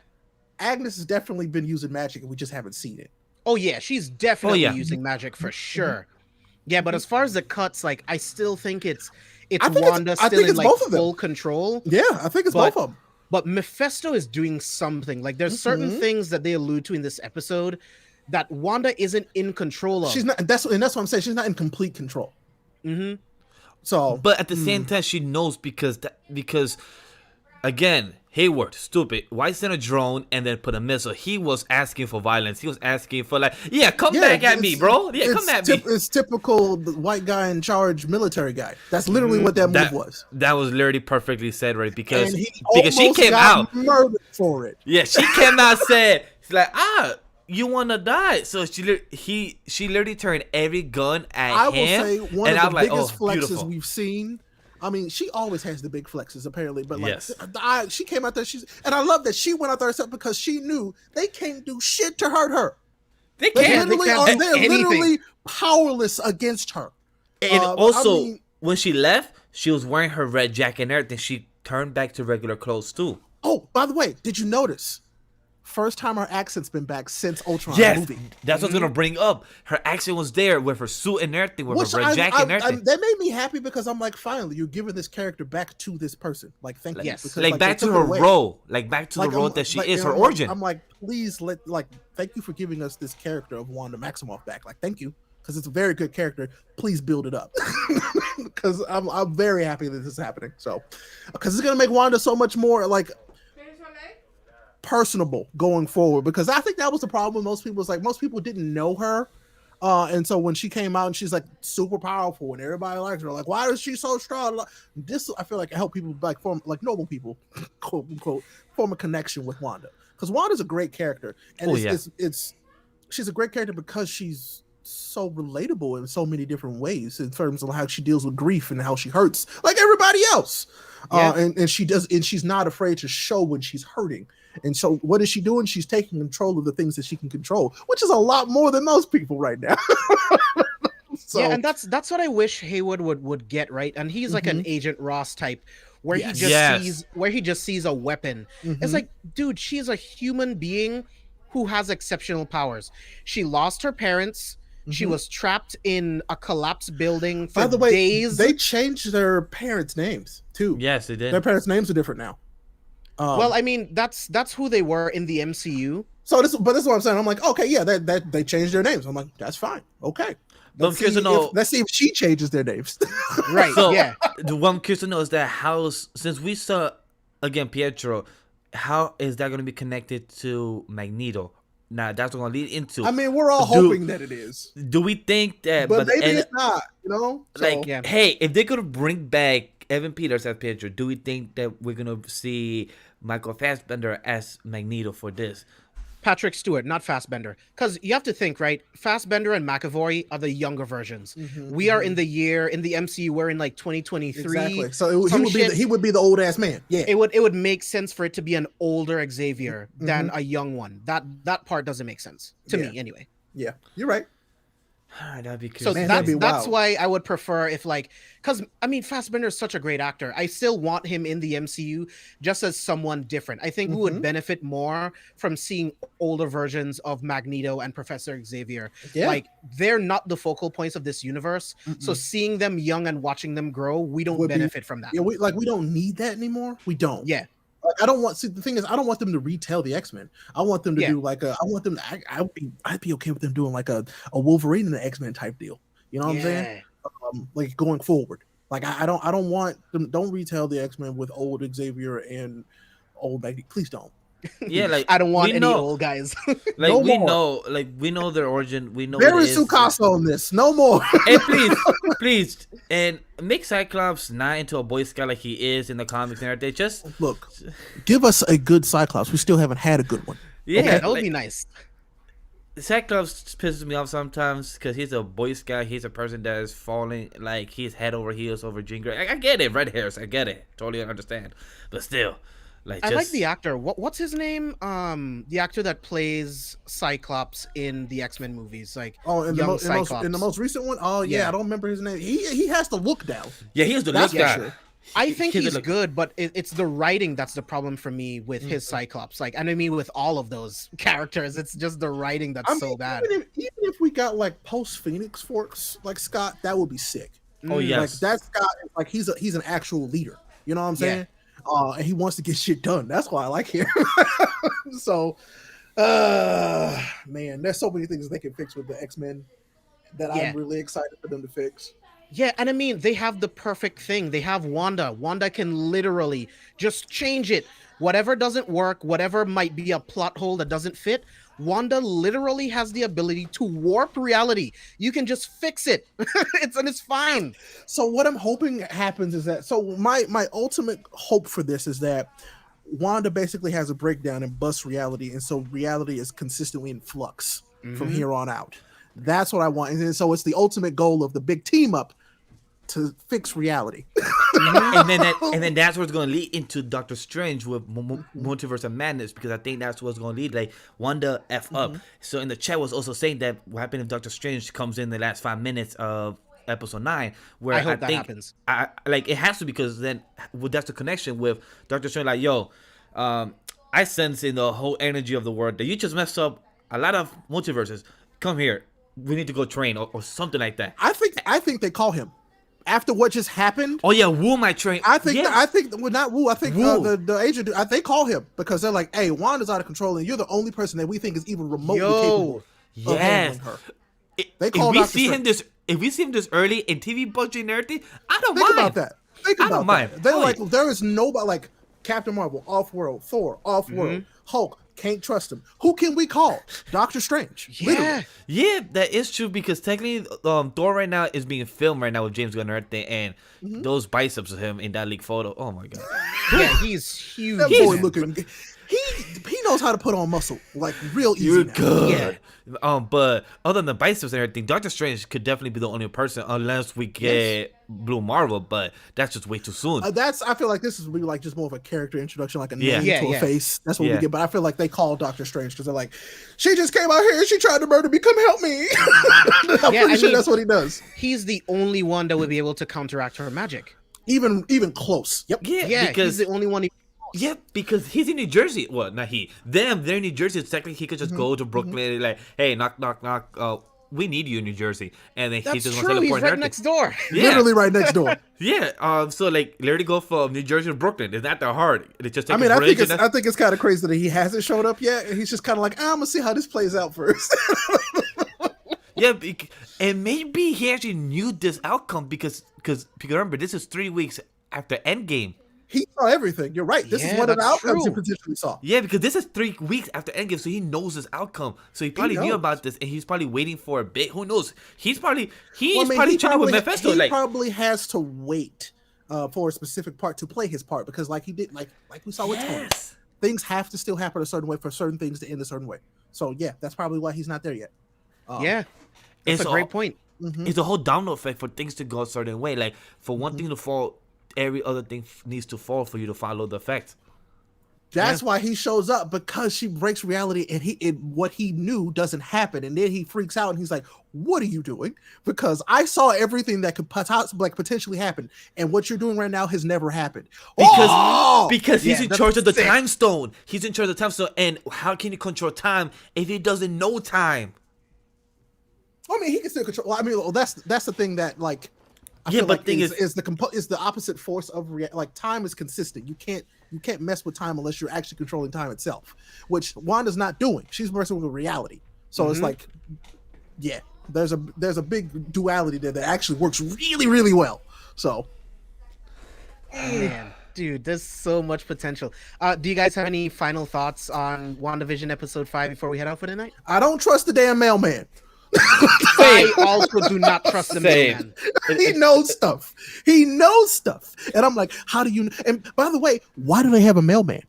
Agnes has definitely been using magic, and we just haven't seen it. Oh yeah, she's definitely using magic for sure. Yeah, but as far as the cuts, like, I still think it's Wanda still in like full control. Yeah, I think it's both of them. But Mephisto is doing something. Like, there's certain things that they allude to in this episode that Wanda isn't in control of. She's not. That's what I'm saying. She's not in complete control. So, but at the same time, she knows because again, Hayward, stupid. Why send a drone and then put a missile? He was asking for violence. He was asking for like, come back at me, bro. Yeah, come at me. It's typical white guy in charge military guy. That's literally what that move was. That was literally perfectly said, right? Because she came out murdered for it. Yeah, she came out said, she's like, you want to die. So she literally turned every gun at him. I will say one of the biggest flexes beautiful. We've seen. I mean, she always has the big flexes, apparently. But like, she came out there. And I love that she went out there herself, because she knew they can't do shit to hurt her. They're literally powerless against her. And also, when she left, she was wearing her red jacket and everything. She turned back to regular clothes too. Oh, by the way, did you notice? First time her accent's been back since Ultron movie. That's what I was gonna bring up. Her accent was there with her suit and everything, with her red jacket and everything. That made me happy, because I'm like, finally, you're giving this character back to this person. Like, thank you. Yes. Because, like back to her role. Like back to the role that she is, her origin. I'm like, please thank you for giving us this character of Wanda Maximoff back. Like, thank you, because it's a very good character. Please build it up, because I'm very happy that this is happening. So, because it's gonna make Wanda so much more like personable going forward, because I think that was the problem with most people. Is like, most people didn't know her And so when she came out and she's like super powerful and everybody likes her, like, why is she so strong? This, I feel like, it helped people like form, like normal people, quote unquote, form a connection with Wanda, because Wanda's a great character, and she's a great character because she's so relatable in so many different ways in terms of how she deals with grief and how she hurts like everybody else. And she's not afraid to show when she's hurting. And so what is she doing? She's taking control of the things that she can control, which is a lot more than most people right now. So, yeah, and that's what I wish Haywood would get, right. And he's like an Agent Ross type, where he just sees a weapon. It's like, dude, she's a human being who has exceptional powers. She lost her parents. She was trapped in a collapsed building for days. They changed their parents' names too. Yes, they did. Their parents' names are different now. Well, I mean, that's who they were in the MCU. So this is what I'm saying. I'm like, okay, yeah, that they changed their names. I'm like, that's fine. Okay. Let's see if she changes their names. Right. So, yeah. The one I'm curious to know is that since we saw again Pietro, how is that going to be connected to Magneto? Now that's going to lead into. I mean, we're all hoping that it is. Do we think that? But maybe it's not. You know, hey, if they could bring back Evan Peters as Pietro, do we think that we're going to see Michael Fassbender as Magneto for this? Patrick Stewart, not Fassbender. Because you have to think, right? Fassbender and McAvoy are the younger versions. We are in the MCU, we're in like 2023. Exactly. So he would be the old ass man. Yeah. It would make sense for it to be an older Xavier than a young one. That part doesn't make sense to me anyway. Yeah, you're right. That'd be cool. So that's why I would prefer if because I mean Fassbender is such a great actor. I still want him in the MCU just as someone different. I think we would benefit more from seeing older versions of Magneto and Professor Xavier. Yeah. Like they're not the focal points of this universe. So seeing them young and watching them grow, we don't benefit from that. Yeah, we don't need that anymore. We don't. Yeah. Like, the thing is, I don't want them to retell the X-Men. I want them to do I'd be okay with them doing like a Wolverine and the X-Men type deal. You know what I'm saying? Like going forward. Like I don't want them. Don't retell the X-Men with old Xavier and old Magneto. Please don't. Yeah, like I don't want any old guys. Like we know their origin. We know there is Tsukasa on this. No more. And please, and make Cyclops not into a Boy Scout like he is in the comics and everything. Just look, give us a good Cyclops. We still haven't had a good one. Yeah, okay, that would be nice. Cyclops pisses me off sometimes because he's a Boy Scout. He's a person that is falling like he's head over heels over Jean Grey. I get it, red hairs. I get it, totally understand. But still. I like the actor. What's his name? The actor that plays Cyclops in the X-Men movies, in the most recent one. Oh yeah, I don't remember his name. He has to look down. Yeah, he has to look down. Sure. I think he's good, but it's the writing that's the problem for me with his Cyclops. And I mean with all of those characters, it's just the writing that's so bad. Even if we got like post Phoenix Force like Scott, that would be sick. Oh yes, like that Scott, like he's an actual leader. You know what I'm saying? Yeah. And he wants to get shit done. That's why I like him. So, man, there's so many things they can fix with the X-Men that I'm really excited for them to fix. Yeah, and I mean, they have the perfect thing. They have Wanda. Wanda can literally just change it. Whatever doesn't work, whatever might be a plot hole that doesn't fit, Wanda literally has the ability to warp reality. You can just fix it. It's fine. So what I'm hoping happens is that my ultimate hope for this is that Wanda basically has a breakdown and busts reality, and so reality is consistently in flux from here on out. That's what I want. And so it's the ultimate goal of the big team up to fix reality. and then that's what's going to lead into Doctor Strange with Multiverse of Madness, because I think that's what's going to lead, like Wanda up. So in the chat was also saying that what happened if Doctor Strange comes in the last 5 minutes of episode 9, where I hope that think happens. It has to, because then that's the connection with Doctor Strange. Like, yo, I sense in the whole energy of the world that you just messed up a lot of multiverses. Come here, we need to go train or something like that. I think they call him. After what just happened, oh yeah, Wu might train. I think not Wu. I think the agent. They call him because they're like, "Hey, Wanda's out of control, and you're the only person that we think is even remotely capable of handling her." They call if we see him this early in TV budget and everything, I don't mind. Think about that. I don't mind. They're like, there is nobody like Captain Marvel, Off-World, Thor, Off-World, Hulk. Can't trust him. Who can we call? Doctor Strange. Literally. Yeah, that is true because technically, Thor right now is being filmed right now with James Gunn and everything, and those biceps of him in that leaked photo. Oh my god. Yeah, he's huge. That boy looking. He knows how to put on muscle like real easy. You're now. good. Yeah. But other than the biceps and everything, Doctor Strange could definitely be the only person unless we get Blue Marvel, but that's just way too soon. I feel like this is really like just more of a character introduction, like a name to a face. That's what we get. But I feel like they call Doctor Strange because they're like, she just came out here and she tried to murder me. Come help me. I'm pretty sure that's what he does. He's the only one that would be able to counteract her magic. Even close. Yep. Yeah, because he's the only one. Yeah, because he's in New Jersey. Well, not he. They're in New Jersey. So technically, he could just go to Brooklyn and like, hey, knock, knock, knock. We need you in New Jersey. And then he just wants to teleport. He's right next door. Yeah. Literally right next door. Yeah. So like, literally go from New Jersey to Brooklyn. It's not that hard. It just takes I think it's kind of crazy that he hasn't showed up yet. And he's just kind of like, I'm gonna see how this plays out first. Yeah, and maybe he actually knew this outcome because remember, this is 3 weeks after Endgame. He saw everything. You're right. This is one of the outcomes he potentially saw. Yeah, because this is 3 weeks after Endgame, so he knows this outcome. So he probably knew about this, and he's probably waiting for a bit. Who knows? He's probably chilling with Mephisto. He probably has to wait for a specific part to play his part because, like he did, like we saw with Tony, things have to still happen a certain way for certain things to end a certain way. So yeah, that's probably why he's not there yet. That's a great point. It's a whole domino effect for things to go a certain way. Like for one thing to fall, every other thing needs to fall for you to follow the effect. That's why he shows up, because she breaks reality and what he knew doesn't happen. And then he freaks out and he's like, what are you doing? Because I saw everything that could potentially happen. And what you're doing right now has never happened. Because he's in charge of the time stone. He's in charge of the time stone. And how can he control time if he doesn't know time? I mean, he can still control. Well, I mean, that's the thing that like. I feel but like thing is the opposite force of like time is consistent. You can't mess with time unless you're actually controlling time itself, which Wanda's not doing. She's messing with reality. So it's like, yeah, there's a big duality there that actually works really, really well. So, man, dude, there's so much potential. Do you guys have any final thoughts on WandaVision episode 5 before we head out for the night? I don't trust the damn mailman. I also do not trust the mailman. He knows stuff. And I'm like, how do you? And by the way, why do they have a mailman?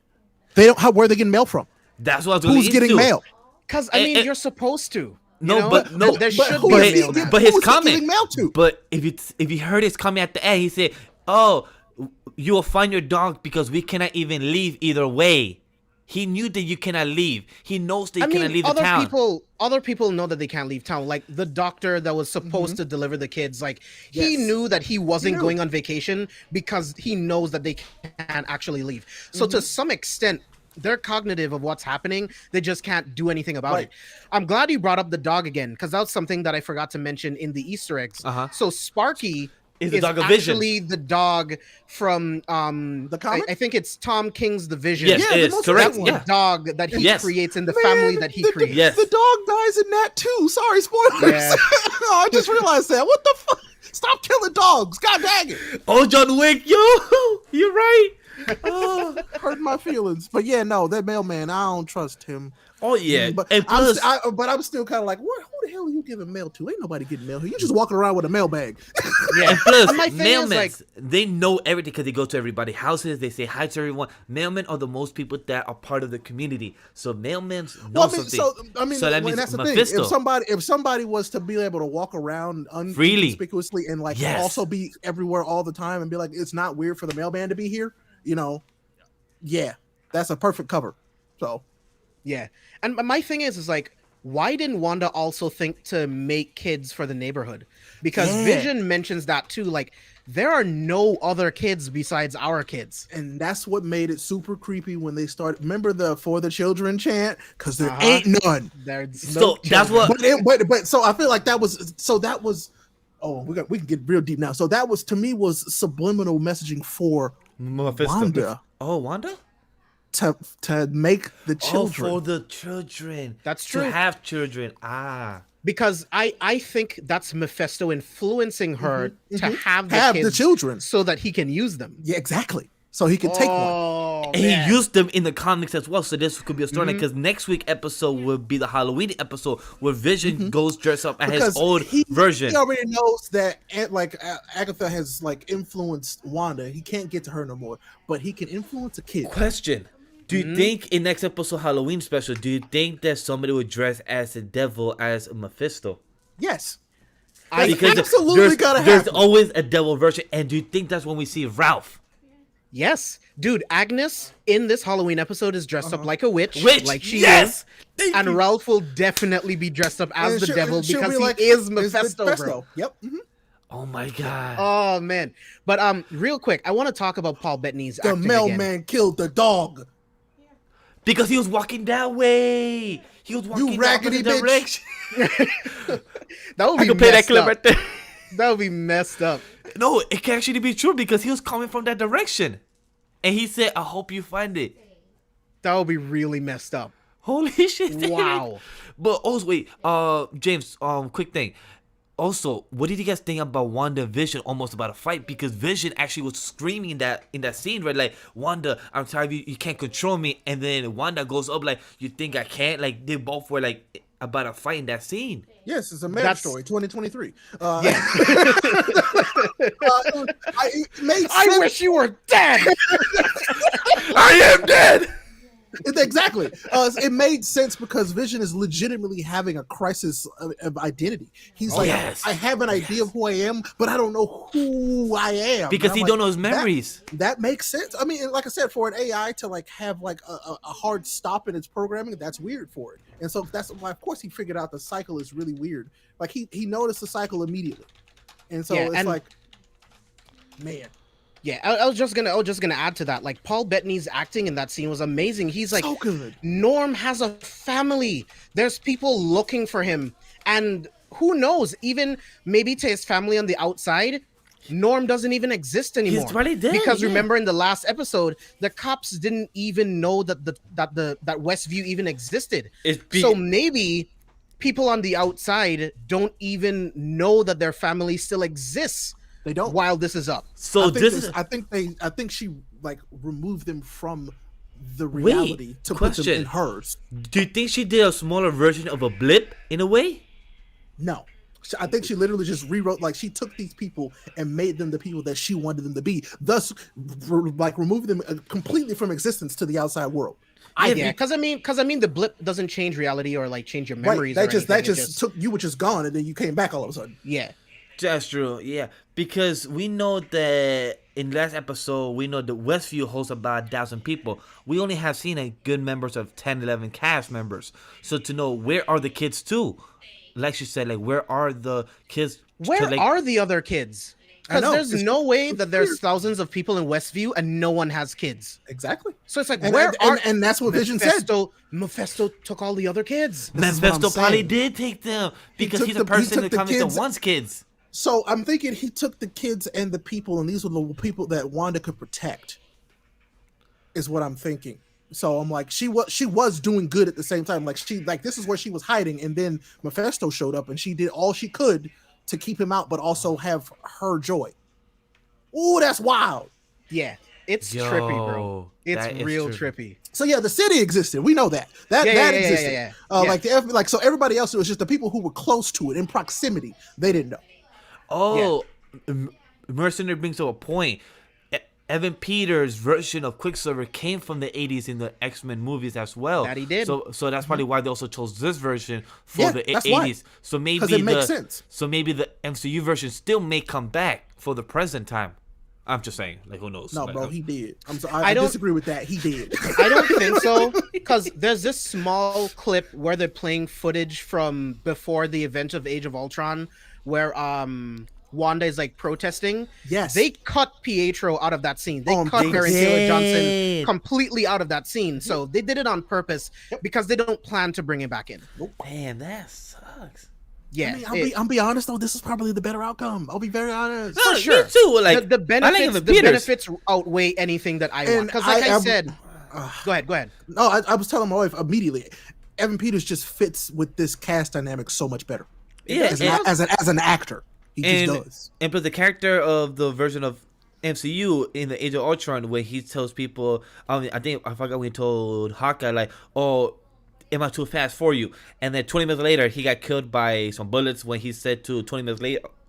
They don't. Where are they getting mail from? That's what I was Who's getting mail? Because I mean, you're supposed to. But there should be a mailman. But his comment. To? But if you heard his comment at the end, he said, "Oh, you will find your dog because we cannot even leave either way." He knew that you cannot leave. He knows that you cannot leave the town. Other people know that they can't leave town. Like the doctor that was supposed to deliver the kids. Like he knew that he wasn't going on vacation because he knows that they can't actually leave. So to some extent, they're cognitive of what's happening. They just can't do anything about it. I'm glad you brought up the dog again, because that was something that I forgot to mention in the Easter eggs. So Sparky is the dog of actually Vision. The dog from the comic? I think it's Tom King's The Vision. Yes, it is correct. The dog that he creates in the family that he creates. The dog dies in that too. Sorry, spoilers. Yeah. I just realized that. What the fuck? Stop killing dogs. God dang it. Oh, John Wick, yo, you're right. Hurt my feelings. But yeah, no, that mailman, I don't trust him. Oh yeah, but and plus, I'm still kind of like, who the hell are you giving mail to? Ain't nobody getting mail here. You just walking around with a mailbag. Yeah, and plus, mailmen, they know everything because they go to everybody's houses. They say hi to everyone. Mailmen are the most people that are part of the community. So mailmen know something. So that means that's the Mephisto. thing. If somebody was to be able to walk around inconspicuously and like also be everywhere all the time and be like, it's not weird for the mailman to be here, that's a perfect cover. So. Yeah. And my thing is like, why didn't Wanda also think to make kids for the neighborhood? Because Vision mentions that too. Like, there are no other kids besides our kids. And that's what made it super creepy when they started. Remember the For the Children chant? Because there ain't none. There's no that's what. But so I feel like that was. Oh, we can get real deep now. So that was, to me, was subliminal messaging for Mephisto. Wanda. Oh, Wanda? To make the children. Oh, for the children. That's true. To have children. Because I think that's Mephisto influencing her to have the children so that he can use them. Yeah, exactly. So he can take one. And he used them in the comics as well. So this could be a storyline because next week episode will be the Halloween episode where Vision goes dressed up as his old version. He already knows that Agatha has influenced Wanda. He can't get to her no more, but he can influence a kid. Question. Do you think in next episode Halloween special, do you think that somebody would dress as the devil as Mephisto? Yes. Because absolutely gotta happen. There's always a devil version. And do you think that's when we see Ralph? Yes. Dude, Agnes in this Halloween episode is dressed up like a witch. Like she is. And Ralph will definitely be dressed up as the devil because he is Mephisto, bro. Yep. Oh my god. Oh man. But real quick, I want to talk about Paul Bettany's acting The mailman killed the dog. Because he was walking that way. He was walking raggedy that direction. That would be I could play that clip right there. That would be messed up. No, it can actually be true because he was coming from that direction. And he said, I hope you find it. That would be really messed up. Holy shit. Wow. But also, wait, James, quick thing. Also, what did you guys think about WandaVision almost about a fight? Because Vision actually was screaming in that scene, right? Like, Wanda, I'm tired of you, you can't control me. And then Wanda goes up like, you think I can't? Like, they both were like about a fight in that scene. Yes, it's a marriage story, 2023. Yeah. It made sense. I wish you were dead. I am dead. Exactly. It made sense because Vision is legitimately having a crisis of identity. He's I have an idea of who I am, but I don't know who I am. Because he don't know his memories. That makes sense. I mean, like I said, for an AI to have a hard stop in its programming, that's weird for it. And so that's why, of course, he figured out the cycle is really weird. Like he noticed the cycle immediately. And so man. Yeah, I was just gonna add to that. Like Paul Bettany's acting in that scene was amazing. He's like, so good. Norm has a family. There's people looking for him, and who knows? Even maybe to his family on the outside, Norm doesn't even exist anymore. He's probably dead. Because remember in the last episode, the cops didn't even know that that Westview even existed. So maybe people on the outside don't even know that their family still exists. They don't. While this is up. So I think she removed them from the reality to put them in hers. Do you think she did a smaller version of a blip in a way? No. I think she literally just rewrote, she took these people and made them the people that she wanted them to be, thus removing them completely from existence to the outside world. Because I mean, the blip doesn't change reality or change your memories. Right. That just took you, which is gone, and then you came back all of a sudden. Yeah. That's true, yeah. Because we know that in last episode, we know that Westview hosts about 1,000 people. We only have seen a good members of 10, 11 cast members. So to know where are the kids too? Like she said, where are the kids? Where are the other kids? Because there's no way that there's thousands of people in Westview and no one has kids. Exactly. So it's and that's what Vision said. Mephisto took all the other kids. Mephisto probably did take them because he's the person that comes to wants kids. So I'm thinking he took the kids and the people, and these were the people that Wanda could protect, is what I'm thinking. So I'm like, she was doing good at the same time. This is where she was hiding, and then Mephisto showed up, and she did all she could to keep him out, but also have her joy. Ooh, that's wild. Yeah, it's trippy, bro. It's real trippy. So yeah, the city existed. We know that. That existed. So everybody else, it was just the people who were close to it in proximity. They didn't know. Oh, Mercenary brings up a point. Evan Peters' version of Quicksilver came from the 80s in the X-Men movies as well. That he did. So that's probably why they also chose this version for the 80s. Why. So maybe it makes sense. So maybe the MCU version still may come back for the present time. I'm just saying, who knows? No, bro, he did. I disagree with that. He did. I don't think so, because there's this small clip where they're playing footage from before the event of Age of Ultron, where Wanda is protesting. Yes. They cut Pietro out of that scene. They cut Aaron Taylor Johnson completely out of that scene. So they did it on purpose because they don't plan to bring him back in. Man, that sucks. Yeah. I'll be honest though, this is probably the better outcome. I'll be very honest. For sure. Me too. The benefits outweigh anything that I want. Because I said, go ahead. No, I was telling my wife immediately, Evan Peters just fits with this cast dynamic so much better. Yeah, as an actor, he just does. And plus, the character of the version of MCU in the Age of Ultron where he tells people, I forgot when he told Hawkeye like, "Oh, am I too fast for you?" And then 20 minutes later, he got killed by some bullets when he said to 20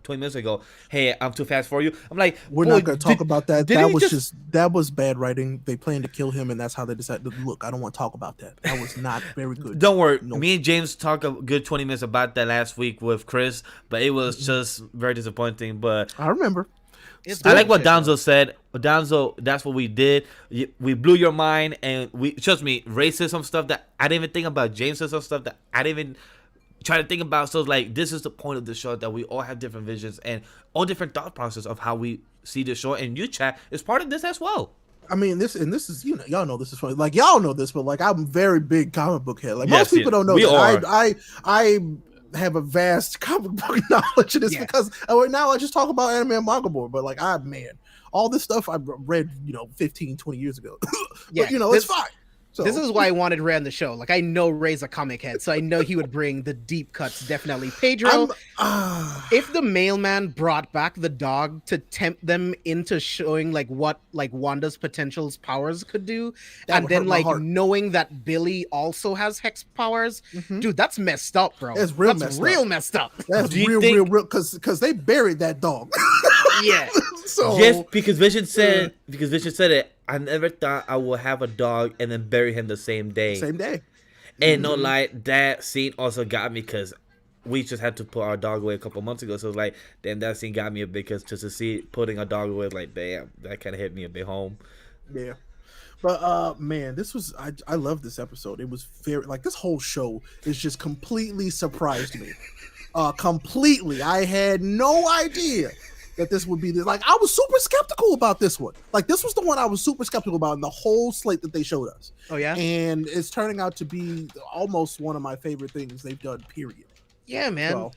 minutes ago, "Hey, I'm too fast for you." I'm like, we're not going to talk about that. That was bad writing. They planned to kill him, and that's how they decided. Look, I don't want to talk about that. That was not very good. Don't worry. No. Me and James talked a good 20 minutes about that last week with Chris, but it was just very disappointing. But I remember. I like what Donzo said. Donzo, that's what we did. We blew your mind, and we trust me. Ray said some stuff that I didn't even think about. James said some stuff that I didn't even try to think about. So like, this is the point of the show, that we all have different visions and all different thought process of how we see the show. And you, chat, is part of this as well. I mean, this is, you know, y'all know this is funny. Like, y'all know this, but like, I'm very big comic book head. Like, most people don't know that. I have a vast comic book knowledge of this because now I just talk about anime and manga more. But like, all this stuff I read, 15, 20 years ago. But, it's fine. So. This is why I wanted Ray on the show. Like, I know Ray's a comic head, so I know he would bring the deep cuts, definitely. Pedro, if the mailman brought back the dog to tempt them into showing, like, what, like, Wanda's potential powers could do, and then, like, knowing that Billy also has hex powers, dude, that's messed up, bro. That's real messed up. That's real, because they buried that dog. Yeah. So yes, because Vision said it. I never thought I would have a dog and then bury him the same day. And no lie, that scene also got me because we just had to put our dog away a couple months ago. So it was like, damn, that scene got me a bit, because just to see putting a dog away, like, damn, that kind of hit me a bit home. Yeah. But man, I love this episode. It was very, like, this whole show is just completely surprised me. Completely. I had no idea that this would be this. Like, I was super skeptical about this one. Like, this was the one I was super skeptical about in the whole slate that they showed us. Oh yeah, and it's turning out to be almost one of my favorite things they've done. Period. Yeah, man. So,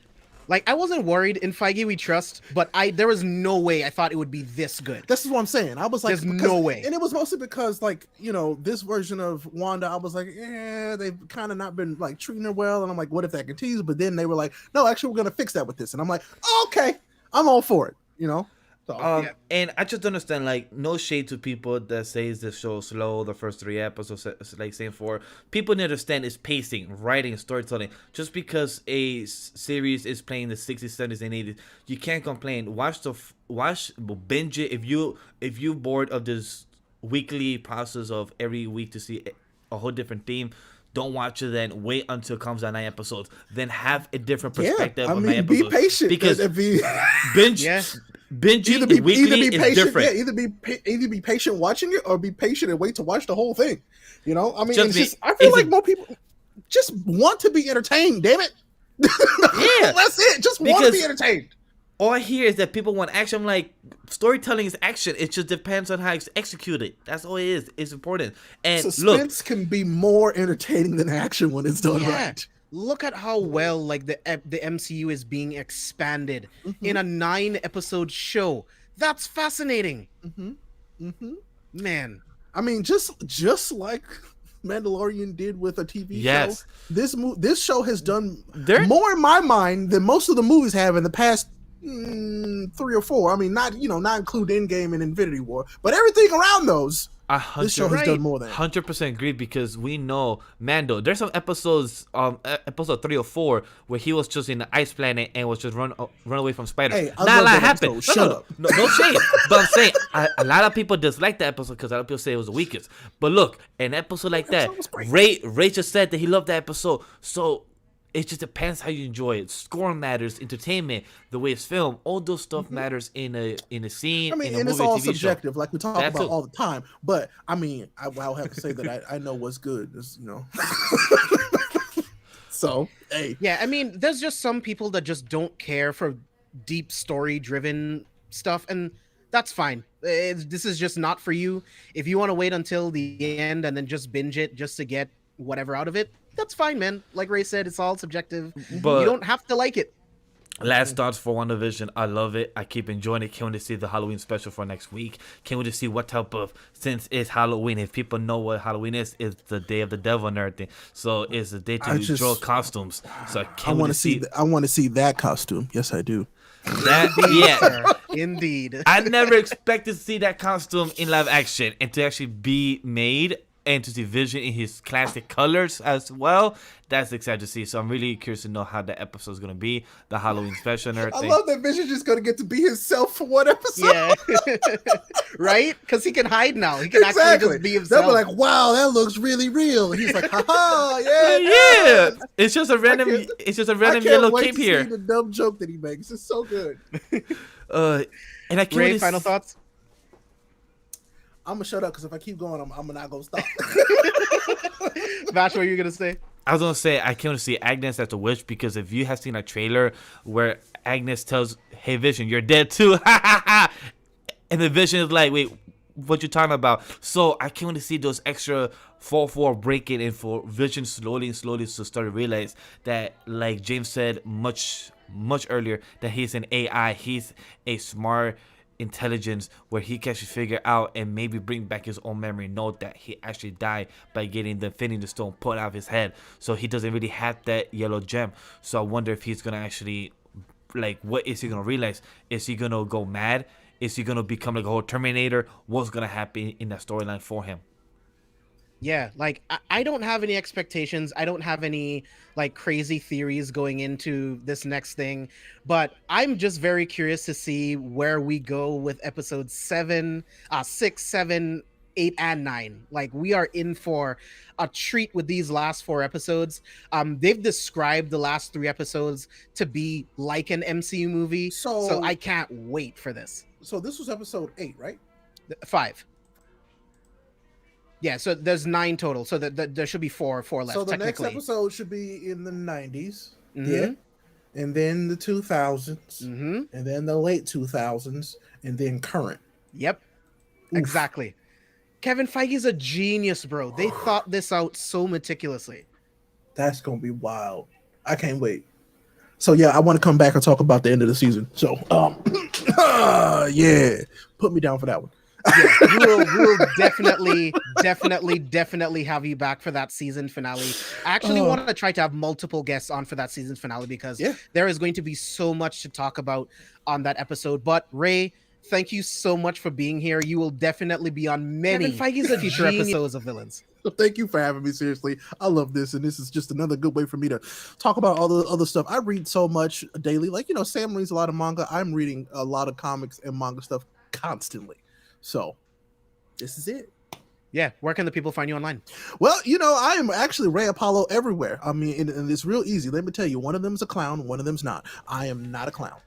like, I wasn't worried. In Feige we trust, but there was no way I thought it would be this good. This is what I'm saying. I was like, there's no way. And it was mostly because, like, this version of Wanda, I was like, they've kind of not been, like, treating her well. And I'm like, what if that continues? But then they were like, no, actually, we're going to fix that with this. And I'm like, okay, I'm all for it. So, and I just understand, like, no shade to people that says the show slow, the first 3 episodes, like saying 4. People need to understand it's pacing, writing, storytelling. Just because a series is playing the 60s, 70s, and 80s, you can't complain. Binge it. If you bored of this weekly process of every week to see a whole different theme, don't watch it. Then wait until it comes out 9 episodes. Then have a different perspective of 9 episodes. Be patient, because binging weekly is different. Yeah, either be patient watching it or be patient and wait to watch the whole thing. I mean, I feel like more people just want to be entertained. Damn it! Yeah, that's it. Just want to be entertained. All I hear is that people want action. I'm like, storytelling is action. It just depends on how it's executed. That's all it is. It's important. And suspense can be more entertaining than action when it's done right. Look at how well, like, the MCU is being expanded in a 9-episode show. That's fascinating. Man, I mean, just like Mandalorian did with a TV show. This show has done more in my mind than most of the movies have in the past 3 or 4. I mean, not include Endgame and Infinity War, but everything around those. This show has done more than 100% agree, because we know Mando. There's some episodes, episode 3 or 4, where he was just in the ice planet and was just run away from spiders. Hey, that happened. Shut up. No shame. But I'm saying a lot of people dislike that episode because a lot of people say it was the weakest. But look, an episode like that, Ray just said that he loved that episode. So it just depends how you enjoy it. Score matters, entertainment, the way it's filmed, all those stuff matters in a scene. I mean, in a and movie, it's all TV subjective, show. Like we talk about all the time. But I mean, I'll have to say that I know what's good. So, hey, yeah. I mean, there's just some people that just don't care for deep story-driven stuff, and that's fine. This is just not for you. If you want to wait until the end and then just binge it just to get whatever out of it, that's fine, man. Like Ray said, it's all subjective. But you don't have to like it. Last thoughts for WandaVision. I love it. I keep enjoying it. Can't wait to see the Halloween special for next week. Can't wait to see what type of, since it's Halloween, if people know what Halloween is, it's the day of the devil and everything. So it's the day to draw costumes. So I want to see I want to see that costume. Yes, I do. That Indeed, sir. Indeed. I never expected to see that costume in live action and to actually be made and to see Vision in his classic colors as well. That's exciting to see. So I'm really curious to know how that episode is going to be, the Halloween special and everything. I love that Vision's just going to get to be himself for one episode. Yeah. Right? Because he can hide now. He can actually just be himself. They'll be like, wow, that looks really real. He's like, haha, yeah. Yeah. It's just a random yellow cape here. See the dumb joke that he makes. It's so good. And I can't Ray, final thoughts? I'm gonna shut up because if I keep going, I'm not gonna stop. Vash, what are you gonna say? I was gonna say I can't see Agnes as a witch because if you have seen a trailer where Agnes tells, "Hey Vision, you're dead too," and the Vision is like, "Wait, what you talking about?" So I can't see those extra 4-4 breaking and for Vision slowly to start to realize that, like James said much earlier, that he's an AI, he's a smart intelligence where he can actually figure out and maybe bring back his own memory, know that he actually died by getting the Infinity Stone put out of his head, so he doesn't really have that yellow gem. So I wonder if he's gonna actually, like, what is he gonna realize? Is he gonna go mad? Is he gonna become like a whole Terminator? What's gonna happen in that storyline for him? Yeah, like I don't have any expectations. I don't have any like crazy theories going into this next thing, but I'm just very curious to see where we go with episodes 7, 6, 7, 8, and 9. Like we are in for a treat with these last 4 episodes. They've described the last 3 episodes to be like an MCU movie, so I can't wait for this. So this was episode 8, right? 5. Yeah, so there's 9 total. So there should be 4 left. So the next episode should be in the 90s. Yeah. And then the 2000s. And then the late 2000s. And then current. Yep. Oof. Exactly. Kevin Feige's a genius, bro. They thought this out so meticulously. That's going to be wild. I can't wait. So yeah, I want to come back and talk about the end of the season. So yeah, put me down for that one. Yeah, we'll definitely have you back for that season finale. I actually want to try to have multiple guests on for that season finale because there is going to be so much to talk about on that episode. But Ray, thank you so much for being here. You will definitely be on many future episodes of Villains. Thank you for having me. Seriously, I love this, and this is just another good way for me to talk about all the other stuff. I read so much daily. Like, Sam reads a lot of manga. I'm reading a lot of comics and manga stuff constantly. So this is it. Yeah. Where can the people find you online? Well, I am actually RayApollo everywhere. I mean, and it's real easy. Let me tell you, one of them is a clown, one of them's not. I am not a clown.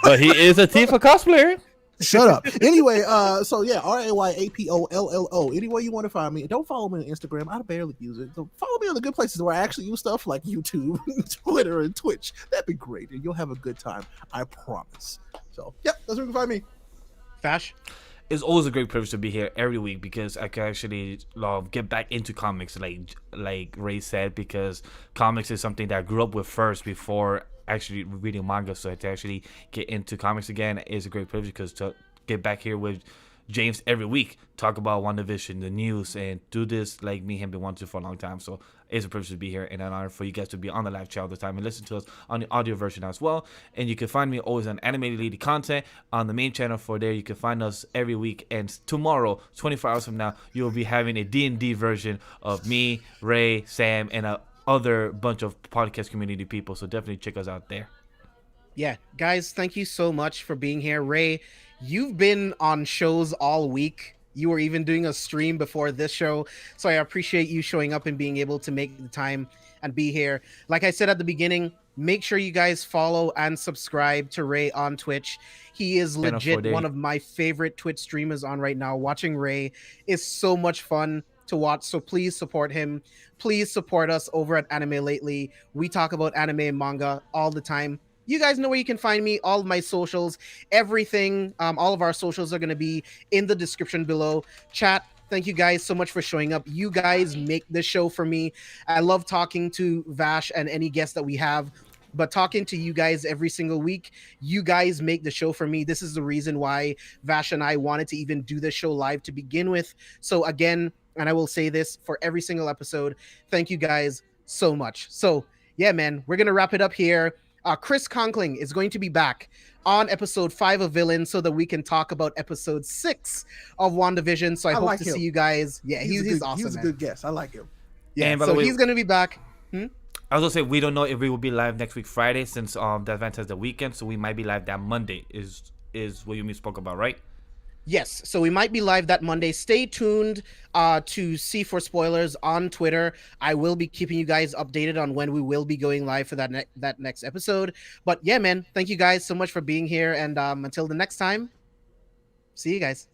But he is a Tifa cosplayer. Shut up. Anyway, so yeah, RayApollo. Any way you want to find me. Don't follow me on Instagram. I barely use it. So follow me on the good places where I actually use stuff like YouTube, Twitter, and Twitch. That'd be great. And you'll have a good time. I promise. So, yep, that's where you can find me. Vash? It's always a great privilege to be here every week because I can actually get back into comics, like Ray said, because comics is something that I grew up with first before actually reading manga. So to actually get into comics again is a great privilege because to get back here with James every week, talk about WandaVision, the news, and do this like me and him been wanting to for a long time. So it's a privilege to be here and an honor for you guys to be on the live chat all the time and listen to us on the audio version as well. And you can find me always on Animated Lady content on the main channel. For there, you can find us every week. And tomorrow, 24 hours from now, you'll be having a D&D version of me, Ray, Sam, and a other bunch of podcast community people. So definitely check us out there. Yeah, guys, thank you so much for being here. Ray, you've been on shows all week. You were even doing a stream before this show. So I appreciate you showing up and being able to make the time and be here. Like I said at the beginning, make sure you guys follow and subscribe to Ray on Twitch. He is legit one of my favorite Twitch streamers on right now. Watching Ray is so much fun to watch. So please support him. Please support us over at Anime Lately. We talk about anime and manga all the time. You guys know where you can find me, all of my socials, everything. All of our socials are going to be in the description below. Chat, thank you guys so much for showing up. You guys make this show for me. I love talking to Vash and any guests that we have, but talking to you guys every single week, you guys make the show for me. This is the reason why Vash and I wanted to even do this show live to begin with. So again, and I will say this for every single episode, thank you guys so much. So yeah, man, we're going to wrap it up here. Chris Conkling is going to be back on episode 5 of Villain so that we can talk about episode 6 of WandaVision. So I hope like to him. see you guys. Yeah, he's awesome. He's a good guest. I like him. Yeah, And by so the way, he's going to be back. I was gonna say we don't know if we will be live next week Friday since the event has the weekend, so we might be live that Monday. Is what you spoke about, right? Yes, so we might be live that Monday. Stay tuned to C4 Spoilers on Twitter. I will be keeping you guys updated on when we will be going live for that next episode. But yeah, man, thank you guys so much for being here, and until the next time, see you guys.